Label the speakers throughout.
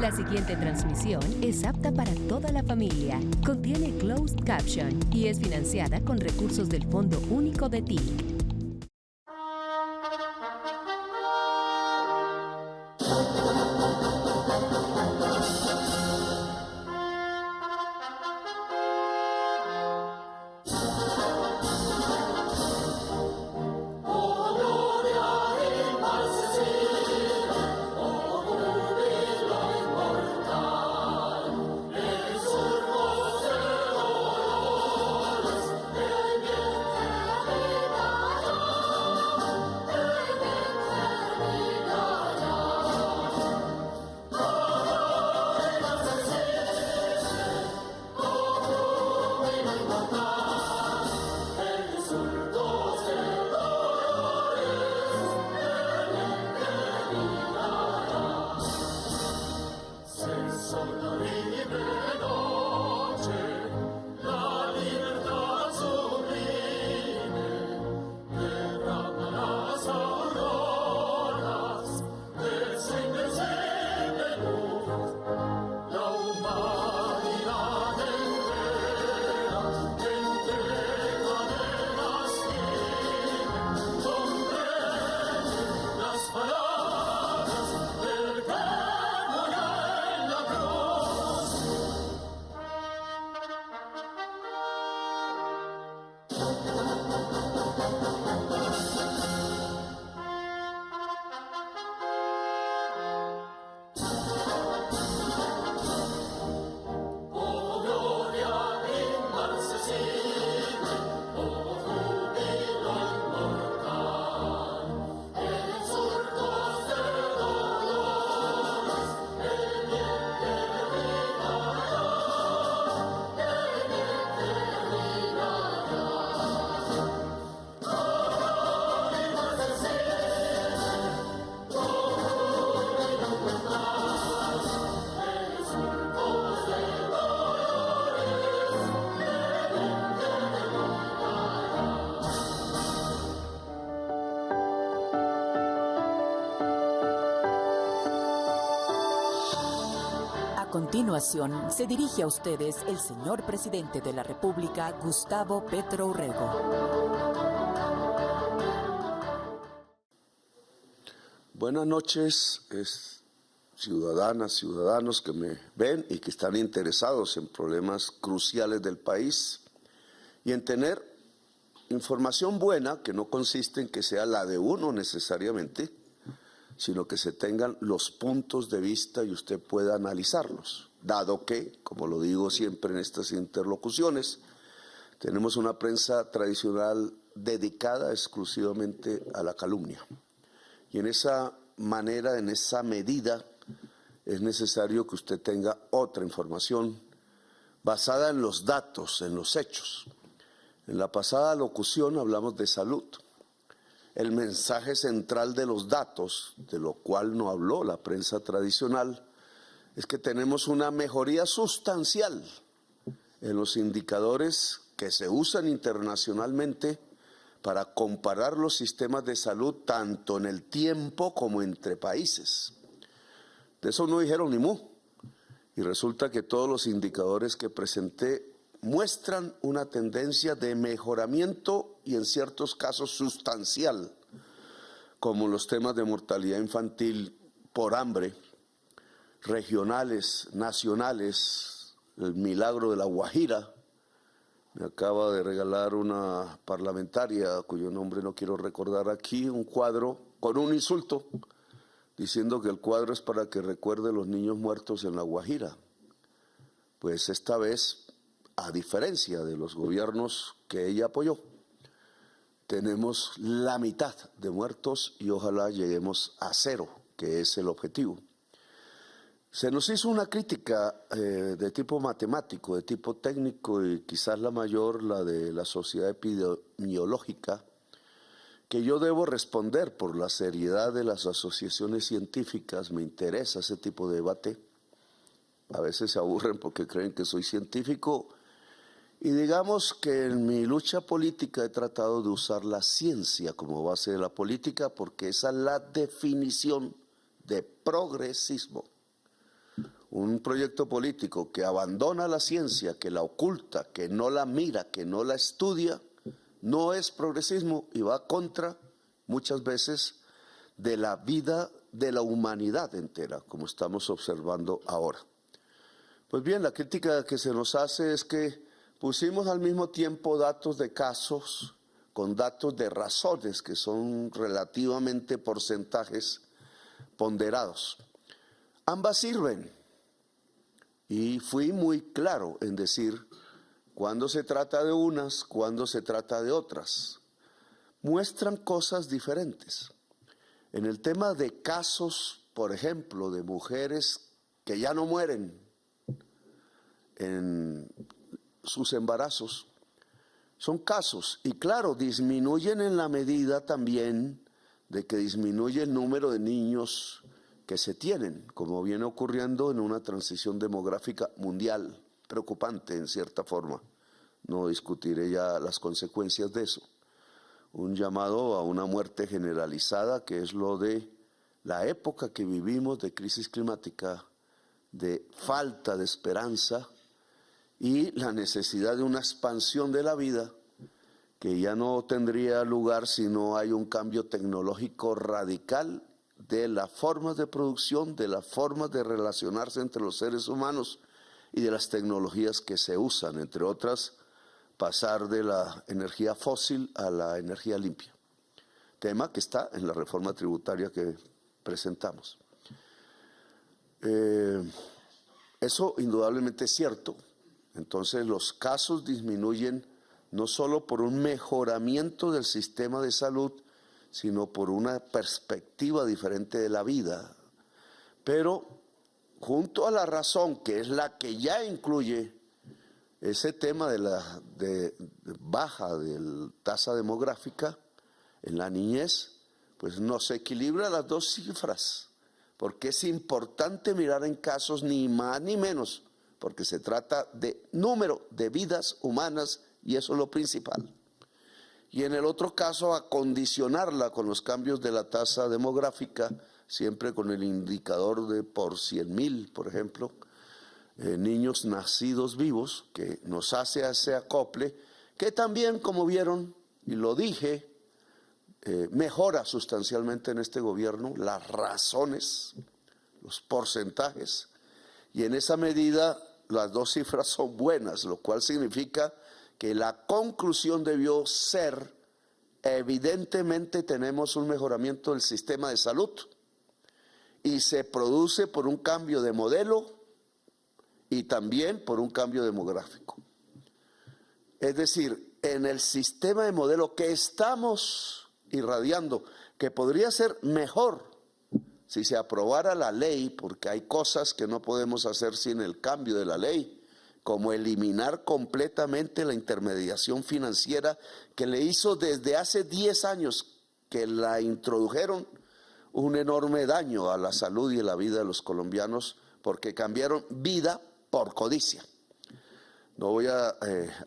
Speaker 1: La siguiente transmisión es apta para toda la familia. Contiene closed caption y es financiada con recursos del Fondo Único de TIC.
Speaker 2: A continuación, se dirige a ustedes el señor presidente de la República, Gustavo Petro Urrego.
Speaker 3: Buenas noches, ciudadanas, ciudadanos que me ven y que están interesados en problemas cruciales del país y en tener información buena que no consiste en que sea la de uno necesariamente, sino que se tengan los puntos de vista y usted pueda analizarlos, dado que, como lo digo siempre en estas interlocuciones, tenemos una prensa tradicional dedicada exclusivamente a la calumnia. Y en esa manera, en esa medida, es necesario que usted tenga otra información basada en los datos, en los hechos. En la pasada locución hablamos de salud. El mensaje central de los datos, de lo cual no habló la prensa tradicional, es que tenemos una mejoría sustancial en los indicadores que se usan internacionalmente para comparar los sistemas de salud tanto en el tiempo como entre países. De eso no dijeron ni mu. Y resulta que todos los indicadores que presenté muestran una tendencia de mejoramiento y en ciertos casos sustancial, como los temas de mortalidad infantil por hambre, regionales, nacionales, el milagro de La Guajira. Me acaba de regalar una parlamentaria, cuyo nombre no quiero recordar aquí, un cuadro con un insulto, diciendo que el cuadro es para que recuerde los niños muertos en La Guajira. Pues esta vez, a diferencia de los gobiernos que ella apoyó, tenemos la mitad de muertos y ojalá lleguemos a 0, que es el objetivo. Se nos hizo una crítica de tipo matemático, de tipo técnico y quizás la mayor, la de la Sociedad Epidemiológica, que yo debo responder por la seriedad de las asociaciones científicas. Me interesa ese tipo de debate. A veces se aburren porque creen que soy científico. Y digamos que en mi lucha política he tratado de usar la ciencia como base de la política porque esa es la definición de progresismo. Un proyecto político que abandona la ciencia, que la oculta, que no la mira, que no la estudia, no es progresismo y va contra, muchas veces, de la vida de la humanidad entera, como estamos observando ahora. Pues bien, la crítica que se nos hace es que pusimos al mismo tiempo datos de casos con datos de razones, que son relativamente porcentajes ponderados. Ambas sirven. Y fui muy claro en decir cuándo se trata de unas, cuándo se trata de otras. Muestran cosas diferentes. En el tema de casos, por ejemplo, de mujeres que ya no mueren en sus embarazos, son casos. Y claro, disminuyen en la medida también de que disminuye el número de niños que se tienen, como viene ocurriendo en una transición demográfica mundial, preocupante en cierta forma. No discutiré ya las consecuencias de eso. Un llamado a una muerte generalizada, que es lo de la época que vivimos de crisis climática, de falta de esperanza y la necesidad de una expansión de la vida que ya no tendría lugar si no hay un cambio tecnológico radical de las formas de producción, de las formas de relacionarse entre los seres humanos y de las tecnologías que se usan, entre otras, pasar de la energía fósil a la energía limpia. Tema que está en la reforma tributaria que presentamos. Eso indudablemente es cierto. Entonces los casos disminuyen no solo por un mejoramiento del sistema de salud, sino por una perspectiva diferente de la vida. Pero junto a la razón, que es la que ya incluye ese tema de la baja de la tasa demográfica en la niñez, pues nos equilibra las dos cifras, porque es importante mirar en casos ni más ni menos, porque se trata de número de vidas humanas y eso es lo principal. Y en el otro caso, acondicionarla con los cambios de la tasa demográfica, siempre con el indicador de por 100.000, por ejemplo, niños nacidos vivos, que nos hace ese acople, que también, como vieron, y lo dije, mejora sustancialmente en este gobierno las razones, los porcentajes, y en esa medida las dos cifras son buenas, lo cual significa que la conclusión debió ser, evidentemente tenemos un mejoramiento del sistema de salud y se produce por un cambio de modelo y también por un cambio demográfico. Es decir, en el sistema de modelo que estamos irradiando, que podría ser mejor si se aprobara la ley, porque hay cosas que no podemos hacer sin el cambio de la ley, como eliminar completamente la intermediación financiera que le hizo desde hace 10 años que la introdujeron un enorme daño a la salud y a la vida de los colombianos, porque cambiaron vida por codicia. No voy a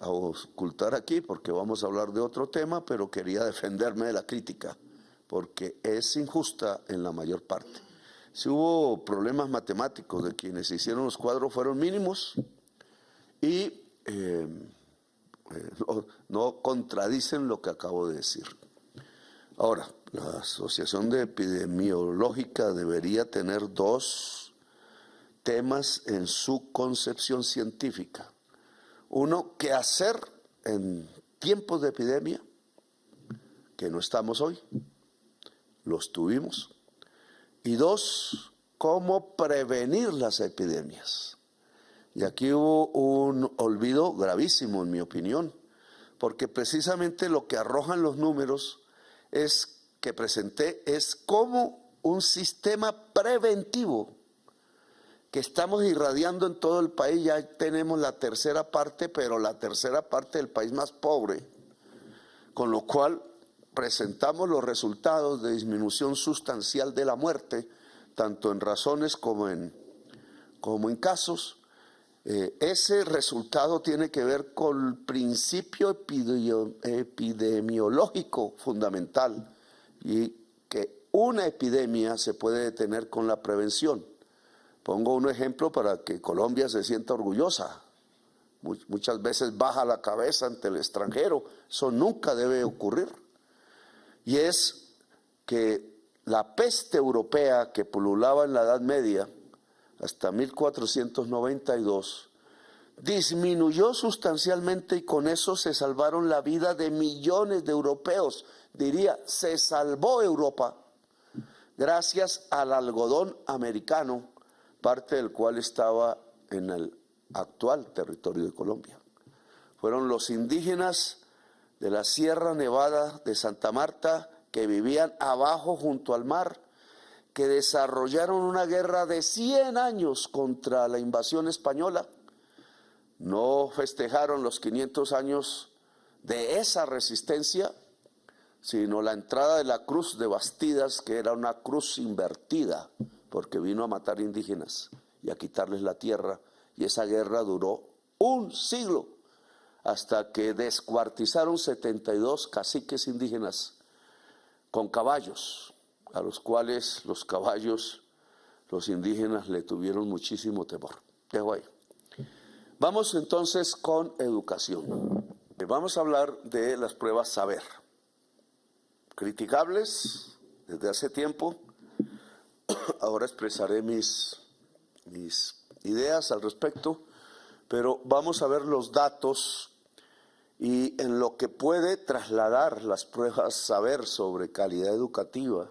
Speaker 3: ocultar aquí porque vamos a hablar de otro tema, pero quería defenderme de la crítica, porque es injusta en la mayor parte. Si hubo problemas matemáticos de quienes hicieron los cuadros fueron mínimos, y no contradicen lo que acabo de decir. Ahora, la Asociación Epidemiológica debería tener dos temas en su concepción científica. Uno, ¿qué hacer en tiempos de epidemia? Que no estamos hoy, los tuvimos. Y dos, ¿cómo prevenir las epidemias? Y aquí hubo un olvido gravísimo, en mi opinión, porque precisamente lo que arrojan los números que presenté es como un sistema preventivo que estamos irradiando en todo el país. Ya tenemos la tercera parte, pero la tercera parte del país más pobre, con lo cual presentamos los resultados de disminución sustancial de la muerte, tanto en razones como en casos. Ese resultado tiene que ver con el principio epidemiológico fundamental y que una epidemia se puede detener con la prevención. Pongo un ejemplo para que Colombia se sienta orgullosa. Muchas veces baja la cabeza ante el extranjero. Eso nunca debe ocurrir. Y es que la peste europea que pululaba en la Edad Media hasta 1492 disminuyó sustancialmente y con eso se salvaron la vida de millones de europeos. Diría, se salvó Europa gracias al algodón americano, parte del cual estaba en el actual territorio de Colombia. Fueron los indígenas de la Sierra Nevada de Santa Marta que vivían abajo junto al mar, que desarrollaron una guerra de 100 años contra la invasión española. No festejaron los 500 años de esa resistencia, sino la entrada de la cruz de Bastidas, que era una cruz invertida, porque vino a matar indígenas y a quitarles la tierra, y esa guerra duró un siglo, hasta que descuartizaron 72 caciques indígenas con caballos, a los cuales los caballos, los indígenas le tuvieron muchísimo temor. Dejo ahí. Vamos entonces con educación. Vamos a hablar de las pruebas saber. Criticables desde hace tiempo. Ahora expresaré mis ideas al respecto, pero vamos a ver los datos y en lo que puede trasladar las pruebas saber sobre calidad educativa,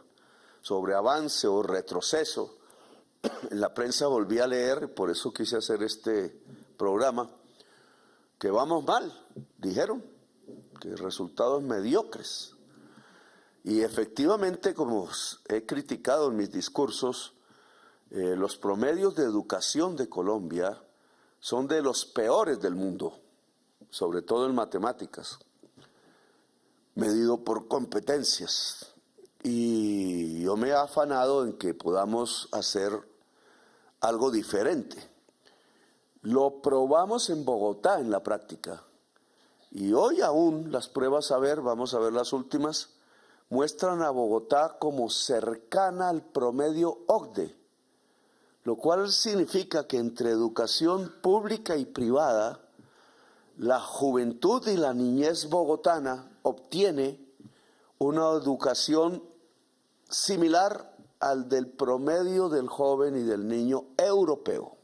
Speaker 3: sobre avance o retroceso. En la prensa volví a leer, por eso quise hacer este programa, que vamos mal, dijeron, que resultados mediocres. Y efectivamente, como he criticado en mis discursos, los promedios de educación de Colombia son de los peores del mundo, sobre todo en matemáticas, medido por competencias. Y yo me he afanado en que podamos hacer algo diferente. Lo probamos en Bogotá en la práctica. Y hoy aún las pruebas saber, vamos a ver las últimas, muestran a Bogotá como cercana al promedio OCDE, lo cual significa que entre educación pública y privada, la juventud y la niñez bogotana obtiene una educación similar al del promedio del joven y del niño europeo.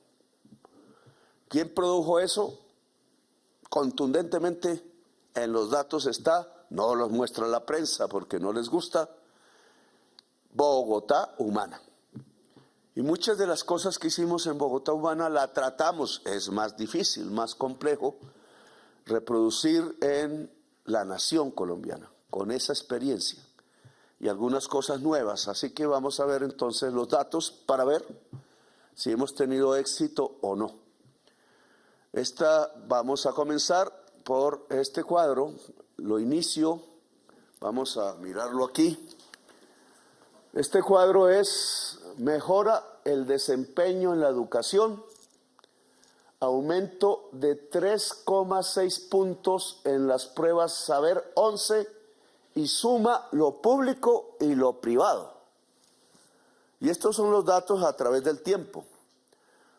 Speaker 3: ¿Quién produjo eso? Contundentemente en los datos está, no los muestra la prensa porque no les gusta, Bogotá Humana. Y muchas de las cosas que hicimos en Bogotá Humana la tratamos, es más difícil, más complejo, reproducir en la nación colombiana, con esa experiencia y algunas cosas nuevas. Así que vamos a ver entonces los datos para ver si hemos tenido éxito o no. Vamos a comenzar por este cuadro, lo inicio, vamos a mirarlo aquí. Este cuadro es mejora el desempeño en la educación, aumento de 3,6 puntos en las pruebas saber 11 y suma lo público y lo privado. Y estos son los datos a través del tiempo.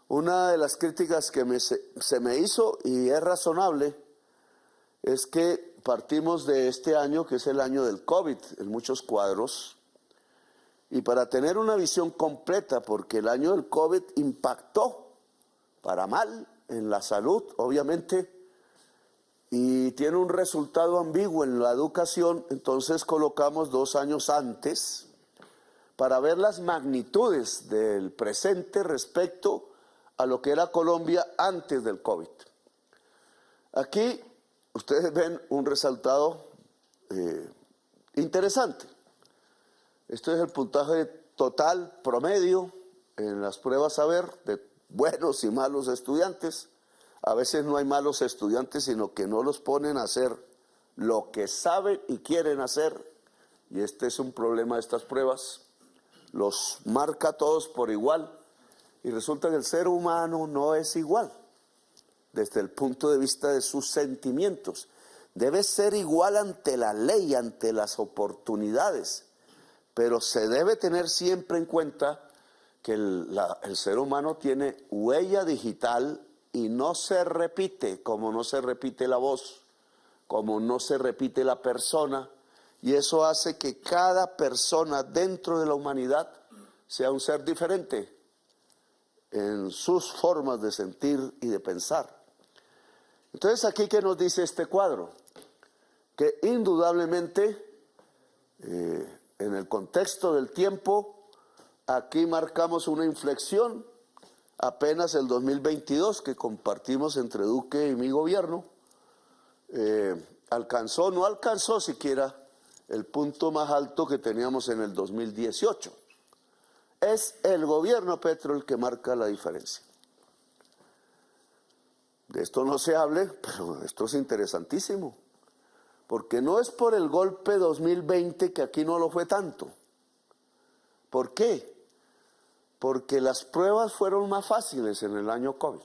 Speaker 3: Una de las críticas que se me hizo, y es razonable, es que partimos de este año, que es el año del COVID, en muchos cuadros, y para tener una visión completa, porque el año del COVID impactó para mal en la salud, obviamente, y tiene un resultado ambiguo en la educación, entonces colocamos 2 años antes para ver las magnitudes del presente respecto a lo que era Colombia antes del COVID. Aquí ustedes ven un resultado interesante. Este es el puntaje total promedio en las pruebas saber de buenos y malos estudiantes. A veces no hay malos estudiantes, sino que no los ponen a hacer lo que saben y quieren hacer. Y este es un problema de estas pruebas. Los marca a todos por igual. Y resulta que el ser humano no es igual desde el punto de vista de sus sentimientos. Debe ser igual ante la ley, ante las oportunidades, pero se debe tener siempre en cuenta que el ser humano tiene huella digital y no se repite, como no se repite la voz, como no se repite la persona, y eso hace que cada persona dentro de la humanidad sea un ser diferente en sus formas de sentir y de pensar. Entonces, aquí, ¿qué nos dice este cuadro? Que indudablemente, en el contexto del tiempo, aquí marcamos una inflexión. Apenas el 2022, que compartimos entre Duque y mi gobierno, no alcanzó siquiera el punto más alto que teníamos en el 2018. Es el gobierno Petro el que marca la diferencia. De esto no se hable, pero esto es interesantísimo, porque no es por el golpe 2020 que aquí no lo fue tanto. ¿Por qué? Porque las pruebas fueron más fáciles en el año COVID,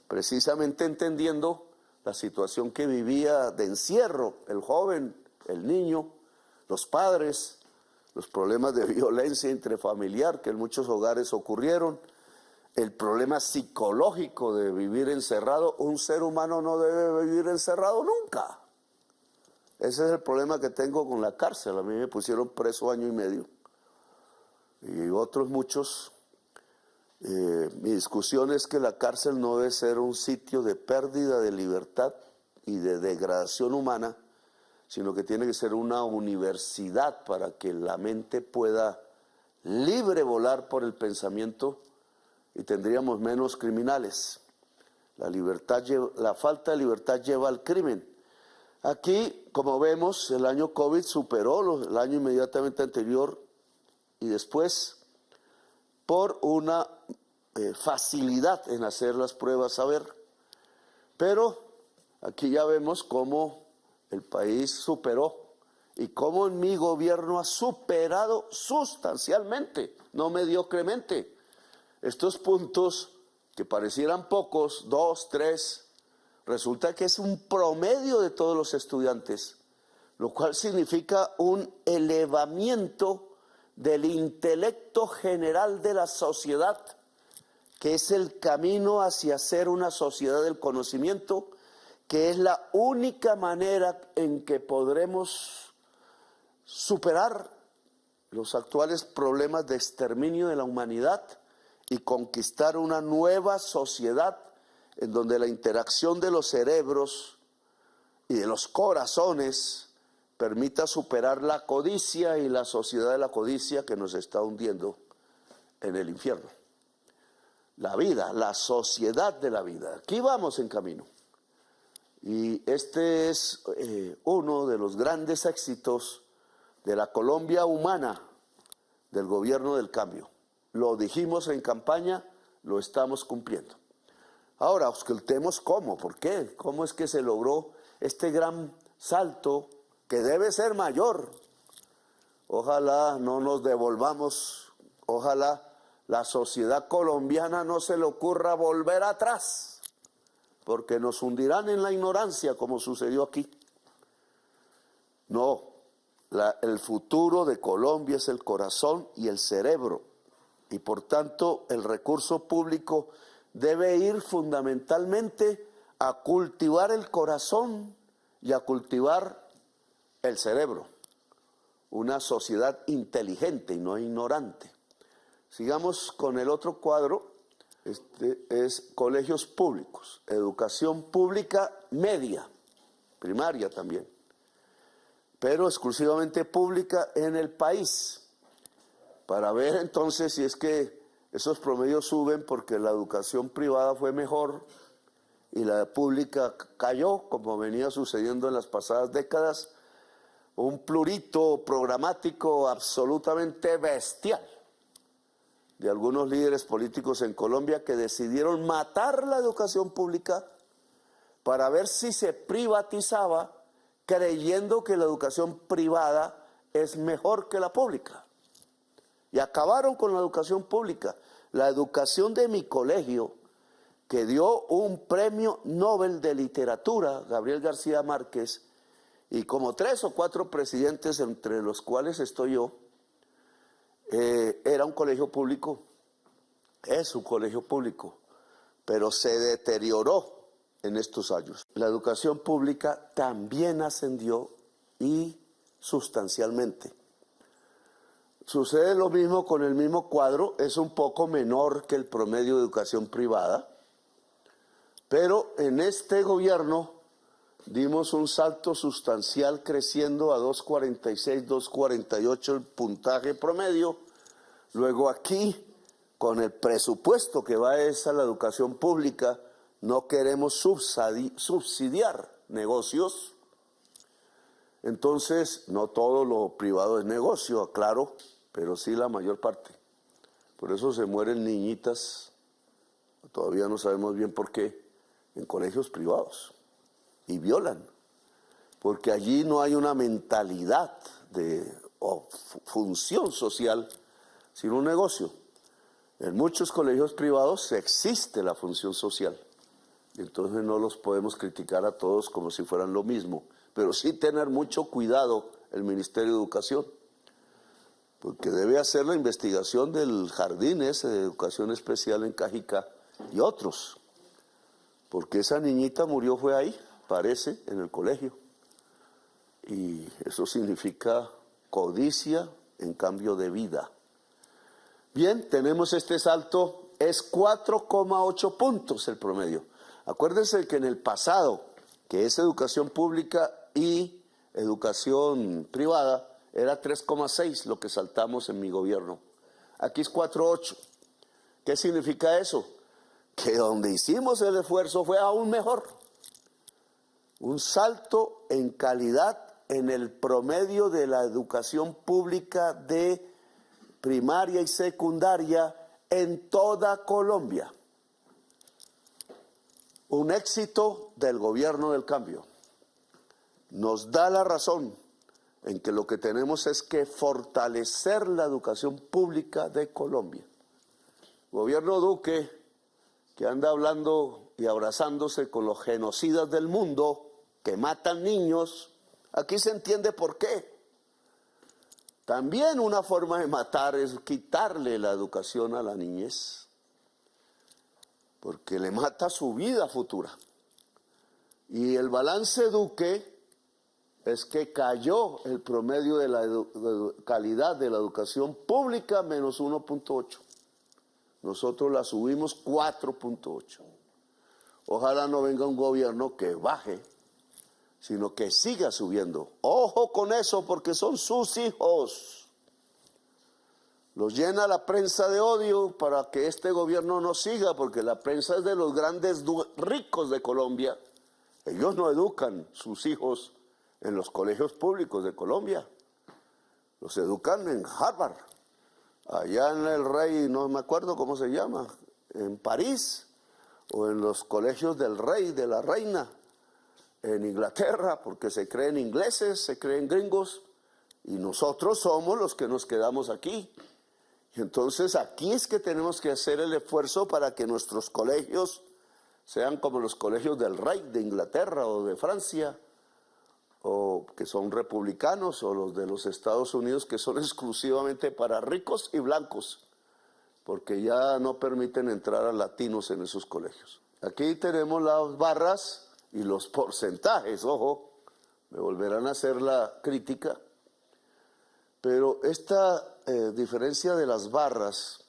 Speaker 3: precisamente entendiendo la situación que vivía de encierro el joven, el niño, los padres, los problemas de violencia intrafamiliar que en muchos hogares ocurrieron, el problema psicológico de vivir encerrado. Un ser humano no debe vivir encerrado nunca. Ese es el problema que tengo con la cárcel. A mí me pusieron preso 1 año y medio. Y otros muchos. Mi discusión es que la cárcel no debe ser un sitio de pérdida de libertad y de degradación humana, sino que tiene que ser una universidad para que la mente pueda libre volar por el pensamiento y tendríamos menos criminales. La falta de libertad lleva al crimen. Aquí, como vemos, el año COVID superó el año inmediatamente anterior y después por una facilidad en hacer las pruebas a ver. Pero aquí ya vemos cómo el país superó y cómo en mi gobierno ha superado sustancialmente, no mediocremente, estos puntos que parecieran pocos, 2, 3, resulta que es un promedio de todos los estudiantes, lo cual significa un elevamiento del intelecto general de la sociedad, que es el camino hacia ser una sociedad del conocimiento, que es la única manera en que podremos superar los actuales problemas de exterminio de la humanidad y conquistar una nueva sociedad en donde la interacción de los cerebros y de los corazones permita superar la codicia y la sociedad de la codicia que nos está hundiendo en el infierno. La vida, la sociedad de la vida. Aquí vamos en camino. Y este es uno de los grandes éxitos de la Colombia humana del gobierno del cambio. Lo dijimos en campaña, lo estamos cumpliendo. Ahora, auscultemos cómo, por qué, cómo es que se logró este gran salto que debe ser mayor. Ojalá no nos devolvamos, ojalá la sociedad colombiana no se le ocurra volver atrás, porque nos hundirán en la ignorancia como sucedió aquí. No, el futuro de Colombia es el corazón y el cerebro, y por tanto el recurso público debe ir fundamentalmente a cultivar el corazón y a cultivar el cerebro. Una sociedad inteligente y no ignorante. Sigamos con el otro cuadro. Este es colegios públicos, educación pública media, primaria también, pero exclusivamente pública en el país, para ver entonces si es que esos promedios suben porque la educación privada fue mejor y la pública cayó, como venía sucediendo en las pasadas décadas, un plurito programático absolutamente bestial de algunos líderes políticos en Colombia que decidieron matar la educación pública para ver si se privatizaba, creyendo que la educación privada es mejor que la pública. Y acabaron con la educación pública. La educación de mi colegio, que dio un premio Nobel de literatura, Gabriel García Márquez, y como 3 o 4 presidentes, entre los cuales estoy yo, era un colegio público, es un colegio público, pero se deterioró en estos años. La educación pública también ascendió y sustancialmente. Sucede lo mismo con el mismo cuadro, es un poco menor que el promedio de educación privada, pero en este gobierno dimos un salto sustancial creciendo a 2.46, 2.48 el puntaje promedio. Luego aquí, con el presupuesto que va a la educación pública, no queremos subsidiar negocios. Entonces, no todo lo privado es negocio, aclaro, pero sí la mayor parte. Por eso se mueren niñitas, todavía no sabemos bien por qué, en colegios privados. Y violan, porque allí no hay una mentalidad o función social, sino un negocio. En muchos colegios privados existe la función social, y entonces no los podemos criticar a todos como si fueran lo mismo, pero sí tener mucho cuidado el Ministerio de Educación, porque debe hacer la investigación del jardín ese de educación especial en Cajicá y otros, porque esa niñita murió fue ahí, parece, en el colegio, y eso significa codicia en cambio de vida. Bien, tenemos este salto, es 4,8 puntos el promedio. Acuérdense que en el pasado, que es educación pública y educación privada, era 3,6 lo que saltamos en mi gobierno. Aquí es 4,8. ¿Qué significa eso? Que donde hicimos el esfuerzo fue aún mejor. Un salto en calidad en el promedio de la educación pública de primaria y secundaria en toda Colombia. Un éxito del gobierno del cambio. Nos da la razón en que lo que tenemos es que fortalecer la educación pública de Colombia. Gobierno Duque, que anda hablando y abrazándose con los genocidas del mundo, que matan niños, aquí se entiende por qué. También una forma de matar es quitarle la educación a la niñez, porque le mata su vida futura. Y el balance Duque es que cayó el promedio de la calidad de la educación pública menos 1,8. Nosotros la subimos 4,8. Ojalá no venga un gobierno que baje, sino que siga subiendo. Ojo con eso, porque son sus hijos. Los llena la prensa de odio para que este gobierno no siga, porque la prensa es de los grandes ricos de Colombia. Ellos no educan sus hijos en los colegios públicos de Colombia. Los educan en Harvard, allá en el Rey, no me acuerdo cómo se llama, en París, o en los colegios del Rey, de la Reina, en Inglaterra, porque se creen ingleses, se creen gringos, y nosotros somos los que nos quedamos aquí. Y entonces aquí es que tenemos que hacer el esfuerzo para que nuestros colegios sean como los colegios del Rey de Inglaterra o de Francia, o que son republicanos, o los de los Estados Unidos, que son exclusivamente para ricos y blancos, porque ya no permiten entrar a latinos en esos colegios. Aquí tenemos las barras y los porcentajes, ojo, me volverán a hacer la crítica, pero esta diferencia de las barras,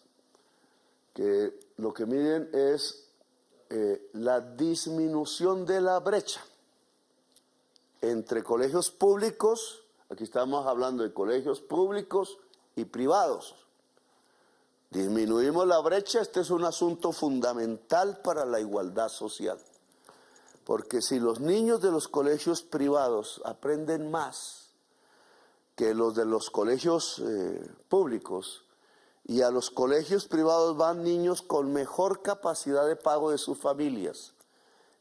Speaker 3: que lo que miden es la disminución de la brecha entre colegios públicos, aquí estamos hablando de colegios públicos y privados. Disminuimos la brecha, este es un asunto fundamental para la igualdad social. Porque si los niños de los colegios privados aprenden más que los de los colegios públicos, y a los colegios privados van niños con mejor capacidad de pago de sus familias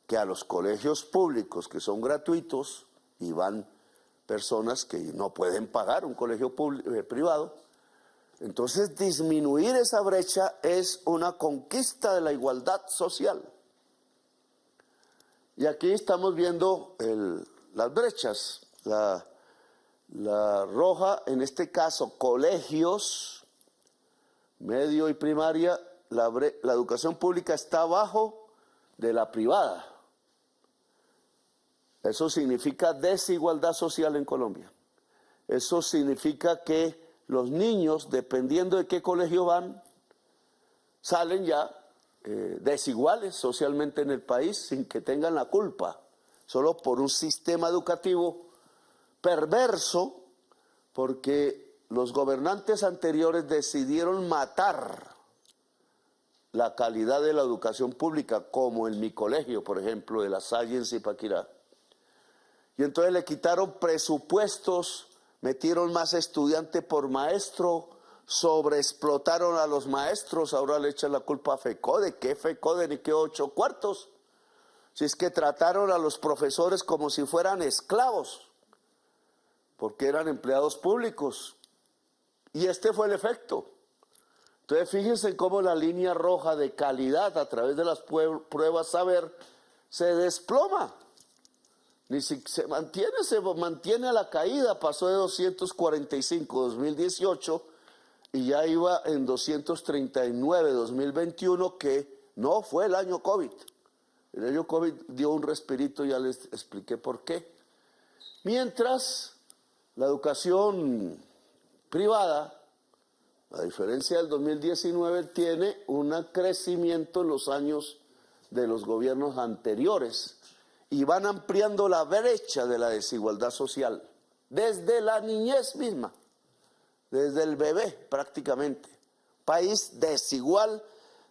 Speaker 3: que a los colegios públicos, que son gratuitos, y van personas que no pueden pagar un colegio privado. Entonces, disminuir esa brecha es una conquista de la igualdad social. Y aquí estamos viendo las brechas. La roja, en este caso, colegios medio y primaria, la educación pública está abajo de la privada. Eso significa desigualdad social en Colombia. Eso significa que los niños, dependiendo de qué colegio van, salen ya desiguales socialmente en el país sin que tengan la culpa, solo por un sistema educativo perverso, porque los gobernantes anteriores decidieron matar la calidad de la educación pública, como en mi colegio, por ejemplo, de La Salle en Zipaquirá. Y entonces le quitaron presupuestos, metieron más estudiante por maestro, sobreexplotaron a los maestros, ahora le echan la culpa a FECODE. ¿Qué FECODE ni qué 8 cuartos? Si es que trataron a los profesores como si fueran esclavos, porque eran empleados públicos. Y este fue el efecto. Entonces fíjense cómo la línea roja de calidad a través de las pruebas saber se desploma. Ni si se mantiene a la caída, pasó de 245 2018 y ya iba en 239 2021, que no fue el año COVID. El año COVID dio un respirito, ya les expliqué por qué. Mientras la educación privada, a diferencia del 2019, tiene un crecimiento en los años de los gobiernos anteriores y van ampliando la brecha de la desigualdad social desde la niñez misma, desde el bebé prácticamente. País desigual,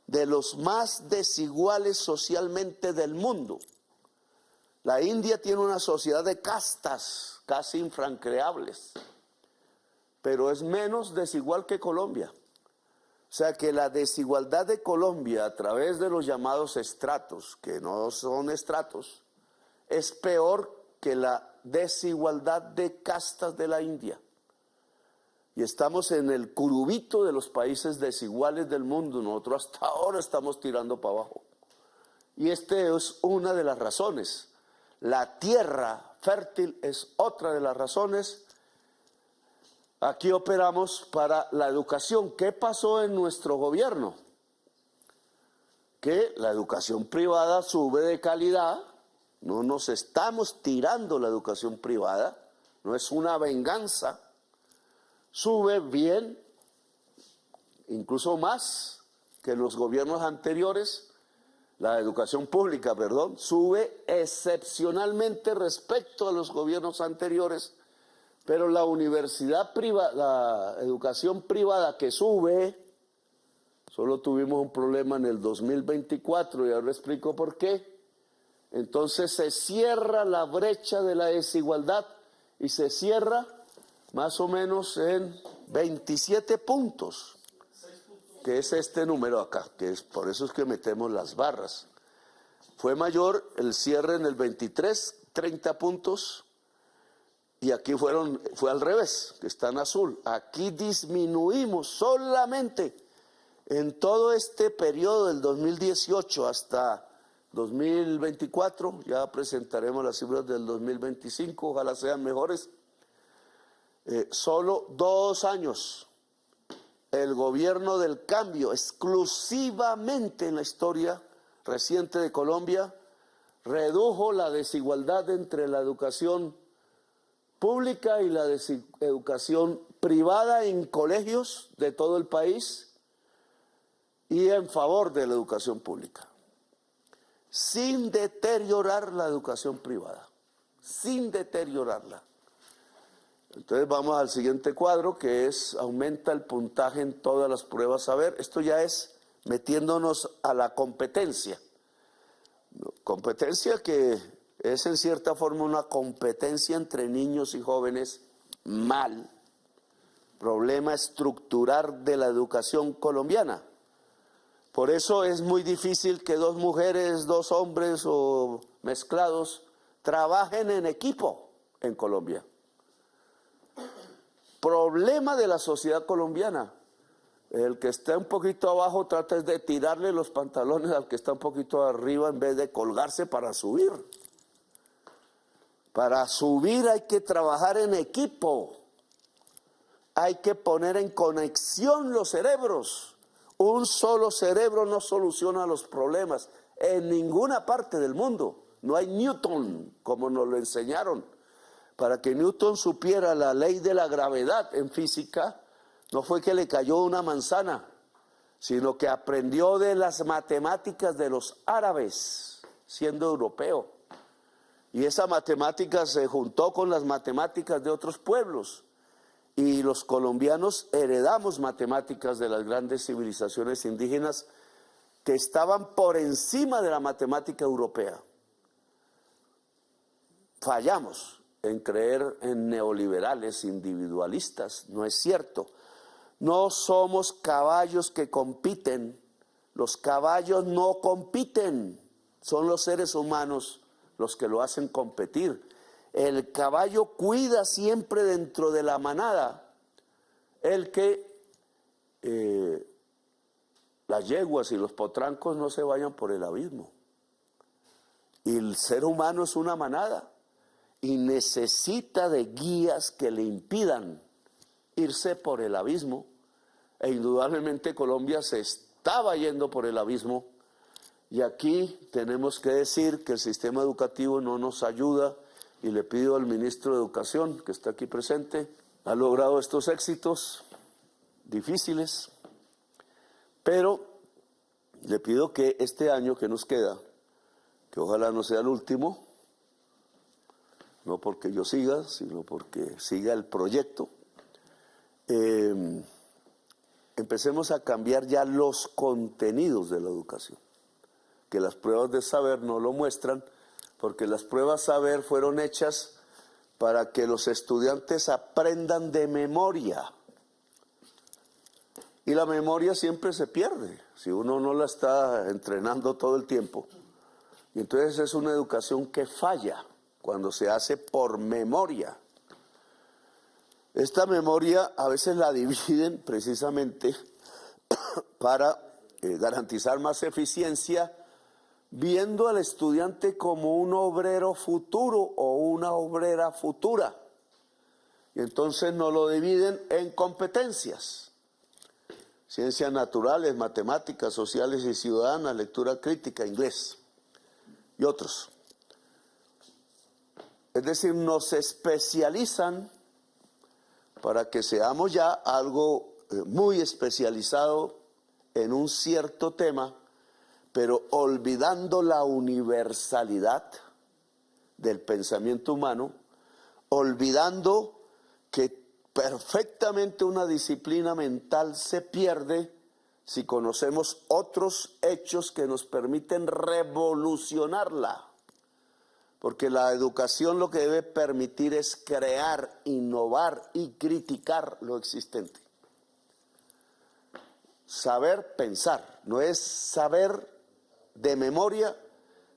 Speaker 3: de los más desiguales socialmente del mundo. La India tiene una sociedad de castas casi infranqueables, pero es menos desigual que Colombia. O sea que la desigualdad de Colombia a través de los llamados estratos, que no son estratos, es peor que la desigualdad de castas de la India. Y estamos en el curubito de los países desiguales del mundo. Nosotros hasta ahora estamos tirando para abajo. Y esta es una de las razones. La tierra fértil es otra de las razones. Aquí operamos para la educación. ¿Qué pasó en nuestro gobierno? Que la educación privada sube de calidad. No nos estamos tirando la educación privada. No es una venganza. Sube bien, incluso más que los gobiernos anteriores. La educación pública, perdón, sube excepcionalmente respecto a los gobiernos anteriores. Pero la universidad privada, la educación privada que sube, solo tuvimos un problema en el 2024 y ahora explico por qué. Entonces se cierra la brecha de la desigualdad y se cierra más o menos en 27 puntos, que es este número acá, que es por eso es que metemos las barras. Fue mayor el cierre en el 23, 30 puntos. Y aquí fue al revés, que está en azul. Aquí disminuimos solamente en todo este periodo del 2018 hasta 2024. Ya presentaremos las cifras del 2025, ojalá sean mejores. Solo 2 años. El gobierno del cambio, exclusivamente en la historia reciente de Colombia, redujo la desigualdad entre la educación pública y la educación privada en colegios de todo el país y en favor de la educación pública, sin deteriorar la educación privada, sin deteriorarla. Entonces vamos al siguiente cuadro, que es aumenta el puntaje en todas las pruebas saber. Esto ya es metiéndonos a la competencia. Competencia que es en cierta forma una competencia entre niños y jóvenes mal. Problema estructural de la educación colombiana. Por eso es muy difícil que 2 mujeres, 2 hombres o mezclados trabajen en equipo en Colombia. Problema de la sociedad colombiana. El que está un poquito abajo trata de tirarle los pantalones al que está un poquito arriba en vez de colgarse para subir. Para subir hay que trabajar en equipo. Hay que poner en conexión los cerebros. Un solo cerebro no soluciona los problemas en ninguna parte del mundo. No hay Newton, como nos lo enseñaron. Para que Newton supiera la ley de la gravedad en física, no fue que le cayó una manzana, sino que aprendió de las matemáticas de los árabes, siendo europeo. Y esa matemática se juntó con las matemáticas de otros pueblos. Y los colombianos heredamos matemáticas de las grandes civilizaciones indígenas que estaban por encima de la matemática europea. Fallamos en creer en neoliberales individualistas, no es cierto. No somos caballos que compiten, los caballos no compiten, son los seres humanos los que lo hacen competir. El caballo cuida siempre dentro de la manada el que las yeguas y los potrancos no se vayan por el abismo. Y el ser humano es una manada y necesita de guías que le impidan irse por el abismo. E indudablemente Colombia se estaba yendo por el abismo. Y aquí tenemos que decir que el sistema educativo no nos ayuda. Y le pido al ministro de Educación, que está aquí presente, ha logrado estos éxitos difíciles, pero le pido que este año que nos queda, que ojalá no sea el último, no porque yo siga, sino porque siga el proyecto, empecemos a cambiar ya los contenidos de la educación, que las pruebas de saber no lo muestran, porque las pruebas saber fueron hechas para que los estudiantes aprendan de memoria. Y la memoria siempre se pierde, si uno no la está entrenando todo el tiempo. Y entonces es una educación que falla cuando se hace por memoria. Esta memoria a veces la dividen precisamente para garantizar más eficiencia, viendo al estudiante como un obrero futuro o una obrera futura. Y entonces no lo dividen en competencias. Ciencias naturales, matemáticas, sociales y ciudadanas, lectura crítica, inglés y otros. Es decir, nos especializan para que seamos ya algo muy especializado en un cierto tema, pero olvidando la universalidad del pensamiento humano, olvidando que perfectamente una disciplina mental se pierde si conocemos otros hechos que nos permiten revolucionarla. Porque la educación lo que debe permitir es crear, innovar y criticar lo existente. Saber pensar, no es saber de memoria,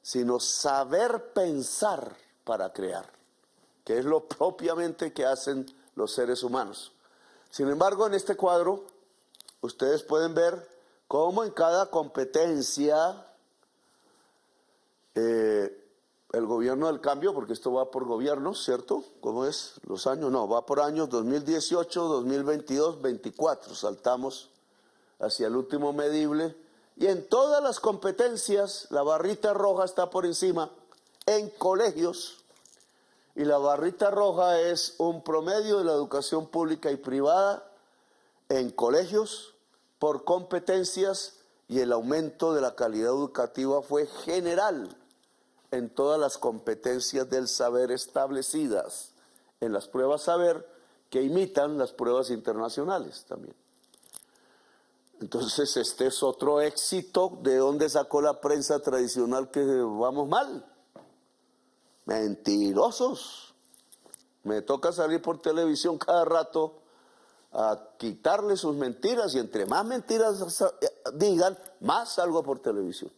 Speaker 3: sino saber pensar para crear, que es lo propiamente que hacen los seres humanos. Sin embargo, en este cuadro, ustedes pueden ver cómo en cada competencia el gobierno del cambio, porque esto va por gobiernos, ¿cierto? ¿Cómo es? Los años, no, va por años 2018, 2022, 2024, saltamos hacia el último medible, y en todas las competencias la barrita roja está por encima, en colegios, y la barrita roja es un promedio de la educación pública y privada en colegios por competencias, y el aumento de la calidad educativa fue general en todas las competencias del saber establecidas en las pruebas saber, que imitan las pruebas internacionales también. Entonces este es otro éxito. ¿De dónde sacó la prensa tradicional que vamos mal? Mentirosos. Me toca salir por televisión cada rato a quitarle sus mentiras, y entre más mentiras digan, más salgo por televisión.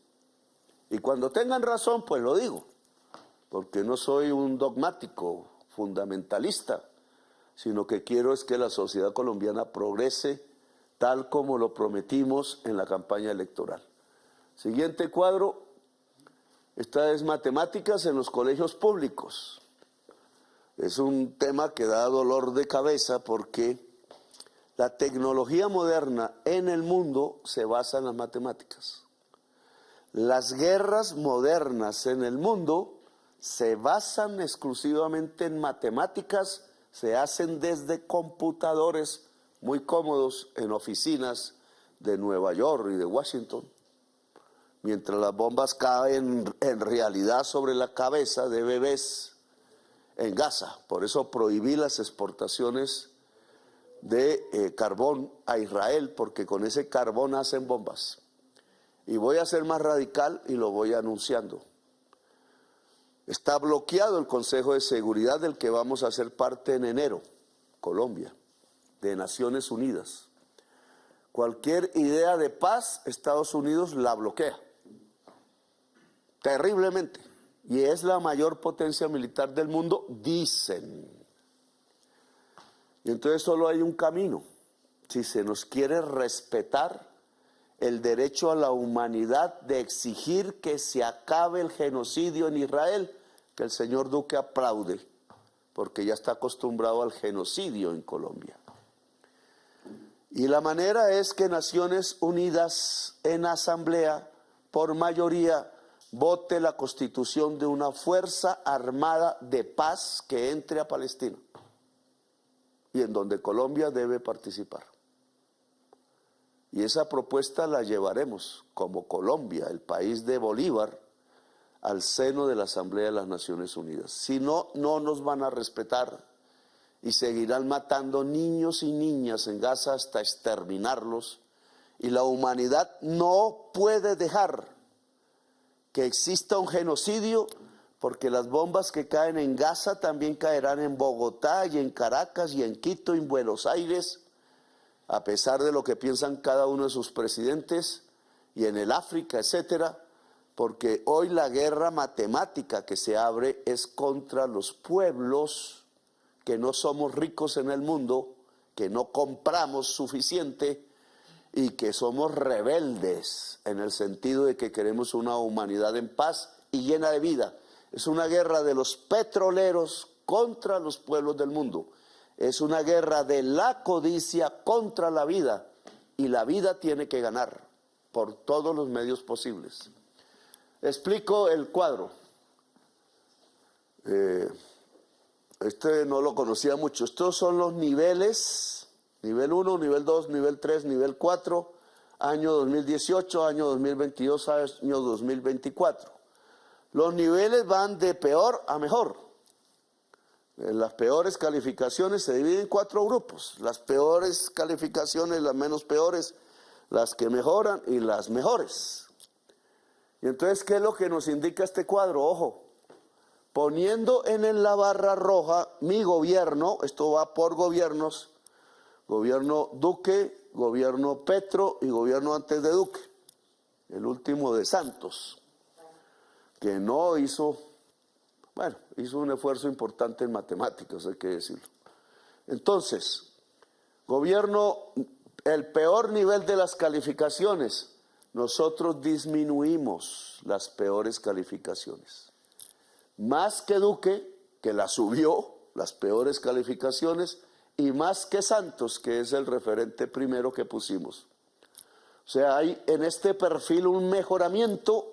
Speaker 3: Y cuando tengan razón, pues lo digo, porque no soy un dogmático fundamentalista, sino que quiero es que la sociedad colombiana progrese tal como lo prometimos en la campaña electoral. Siguiente cuadro, esta es matemáticas en los colegios públicos. Es un tema que da dolor de cabeza porque La tecnología moderna en el mundo se basa en las matemáticas. Las guerras modernas en el mundo se basan exclusivamente en matemáticas, se hacen desde computadores muy cómodos en oficinas de Nueva York y de Washington, mientras las bombas caen en realidad sobre la cabeza de bebés en Gaza. Por eso prohibí las exportaciones de carbón a Israel, porque con ese carbón hacen bombas. Y voy a ser más radical y lo voy anunciando. Está bloqueado el Consejo de Seguridad del que vamos a ser parte en enero, Colombia, de Naciones Unidas. Cualquier idea de paz, Estados Unidos la bloquea, terriblemente. Y es la mayor potencia militar del mundo, dicen. Y entonces solo hay un camino. Si se nos quiere respetar el derecho a la humanidad de exigir que se acabe el genocidio en Israel, que el señor Duque aplaude, porque ya está acostumbrado al genocidio en Colombia. Y la manera es que Naciones Unidas en asamblea, por mayoría, vote la constitución de una fuerza armada de paz que entre a Palestina, y en donde Colombia debe participar. Y esa propuesta la llevaremos como Colombia, el país de Bolívar, al seno de la Asamblea de las Naciones Unidas. Si no, no nos van a respetar y seguirán matando niños y niñas en Gaza hasta exterminarlos. Y la humanidad no puede dejar que exista un genocidio, porque las bombas que caen en Gaza también caerán en Bogotá y en Caracas y en Quito y en Buenos Aires, a pesar de lo que piensan cada uno de sus presidentes, y en el África, etcétera, porque hoy la guerra matemática que se abre es contra los pueblos que no somos ricos en el mundo, que no compramos suficiente y que somos rebeldes en el sentido de que queremos una humanidad en paz y llena de vida. Es una guerra de los petroleros contra los pueblos del mundo. Es una guerra de la codicia contra la vida, y la vida tiene que ganar por todos los medios posibles. Explico el cuadro. Este no lo conocía mucho. Estos son los niveles, nivel 1, nivel 2, nivel 3, nivel 4, año 2018, año 2022, año 2024. Los niveles van de peor a mejor. Las peores calificaciones se dividen en 4 grupos. Las peores calificaciones, las menos peores, las que mejoran y las mejores. Y entonces, ¿qué es lo que nos indica este cuadro? Ojo, poniendo en la barra roja mi gobierno, esto va por gobiernos, gobierno Duque, gobierno Petro y gobierno antes de Duque, el último de Santos, que no hizo, bueno, hizo un esfuerzo importante en matemáticas, hay que decirlo. Entonces, gobierno, el peor nivel de las calificaciones, nosotros disminuimos las peores calificaciones. Más que Duque, que la subió, las peores calificaciones, y más que Santos, que es el referente primero que pusimos. O sea, hay en este perfil un mejoramiento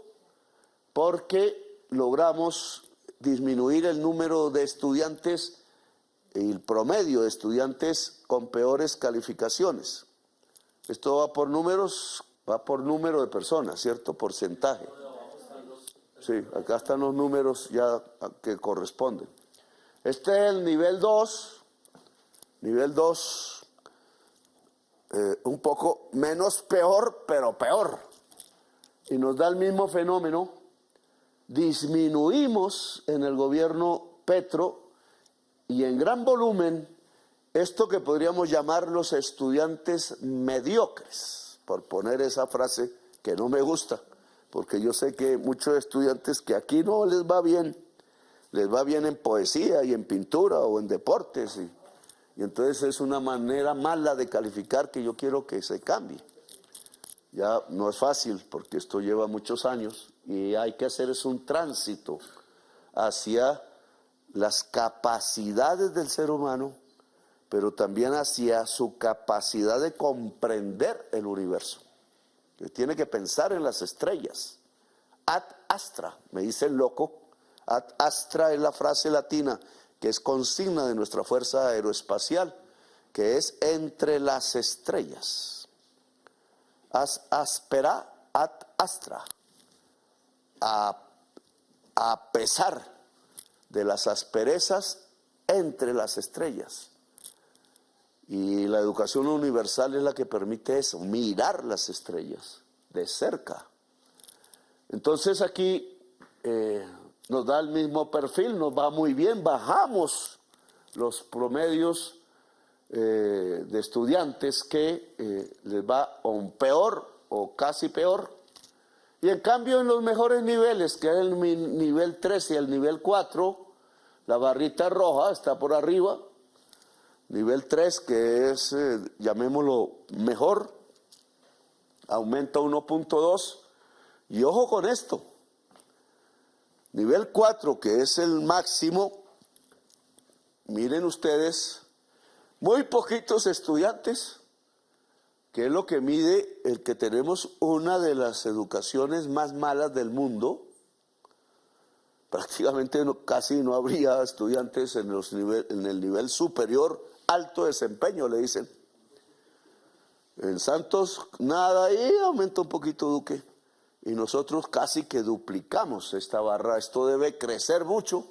Speaker 3: porque logramos disminuir el número de estudiantes y el promedio de estudiantes con peores calificaciones. Esto va por números, va por número de personas, ¿cierto? Porcentaje. Sí, acá están los números ya que corresponden. Este es el nivel 2, un poco menos peor, pero peor. Y nos da el mismo fenómeno. Disminuimos en el gobierno Petro y en gran volumen esto que podríamos llamar los estudiantes mediocres, por poner esa frase que no me gusta, porque yo sé que muchos estudiantes que aquí no les va bien en poesía y en pintura o en deportes, y entonces es una manera mala de calificar que yo quiero que se cambie. Ya no es fácil porque esto lleva muchos años y hay que hacer es un tránsito hacia las capacidades del ser humano pero también hacia su capacidad de comprender el universo. Que tiene que pensar en las estrellas. Ad astra, me dice el loco. Ad astra es la frase latina que es consigna de nuestra fuerza aeroespacial, que es entre las estrellas. As aspera ad astra. A pesar de las asperezas entre las estrellas. Y la educación universal es la que permite eso, mirar las estrellas de cerca. Entonces aquí nos da el mismo perfil, nos va muy bien, bajamos los promedios de estudiantes que les va o peor o casi peor. Y en cambio en los mejores niveles, que es el nivel 3 y el nivel 4, la barrita roja está por arriba. Nivel 3, que es, llamémoslo mejor, aumenta 1.2. Y ojo con esto. Nivel 4, que es el máximo, miren ustedes, muy poquitos estudiantes, que es lo que mide el que tenemos una de las educaciones más malas del mundo. Prácticamente casi no habría estudiantes en el nivel superior, alto desempeño, le dicen. En Santos, nada, ahí aumenta un poquito Duque. Y nosotros casi que duplicamos esta barra. Esto debe crecer mucho,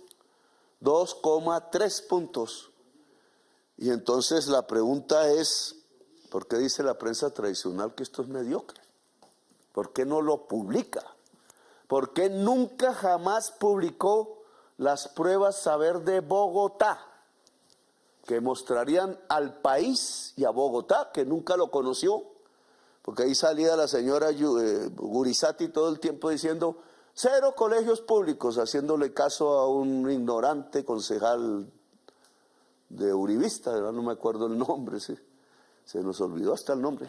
Speaker 3: 2,3 puntos. Y entonces la pregunta es, ¿por qué dice la prensa tradicional que esto es mediocre? ¿Por qué no lo publica? ¿Por qué nunca jamás publicó las pruebas saber de Bogotá? Que mostrarían al país y a Bogotá, que nunca lo conoció, porque ahí salía la señora Gurizati todo el tiempo diciendo 0 colegios públicos, haciéndole caso a un ignorante concejal de uribista, no me acuerdo el nombre, ¿sí? Se nos olvidó hasta el nombre,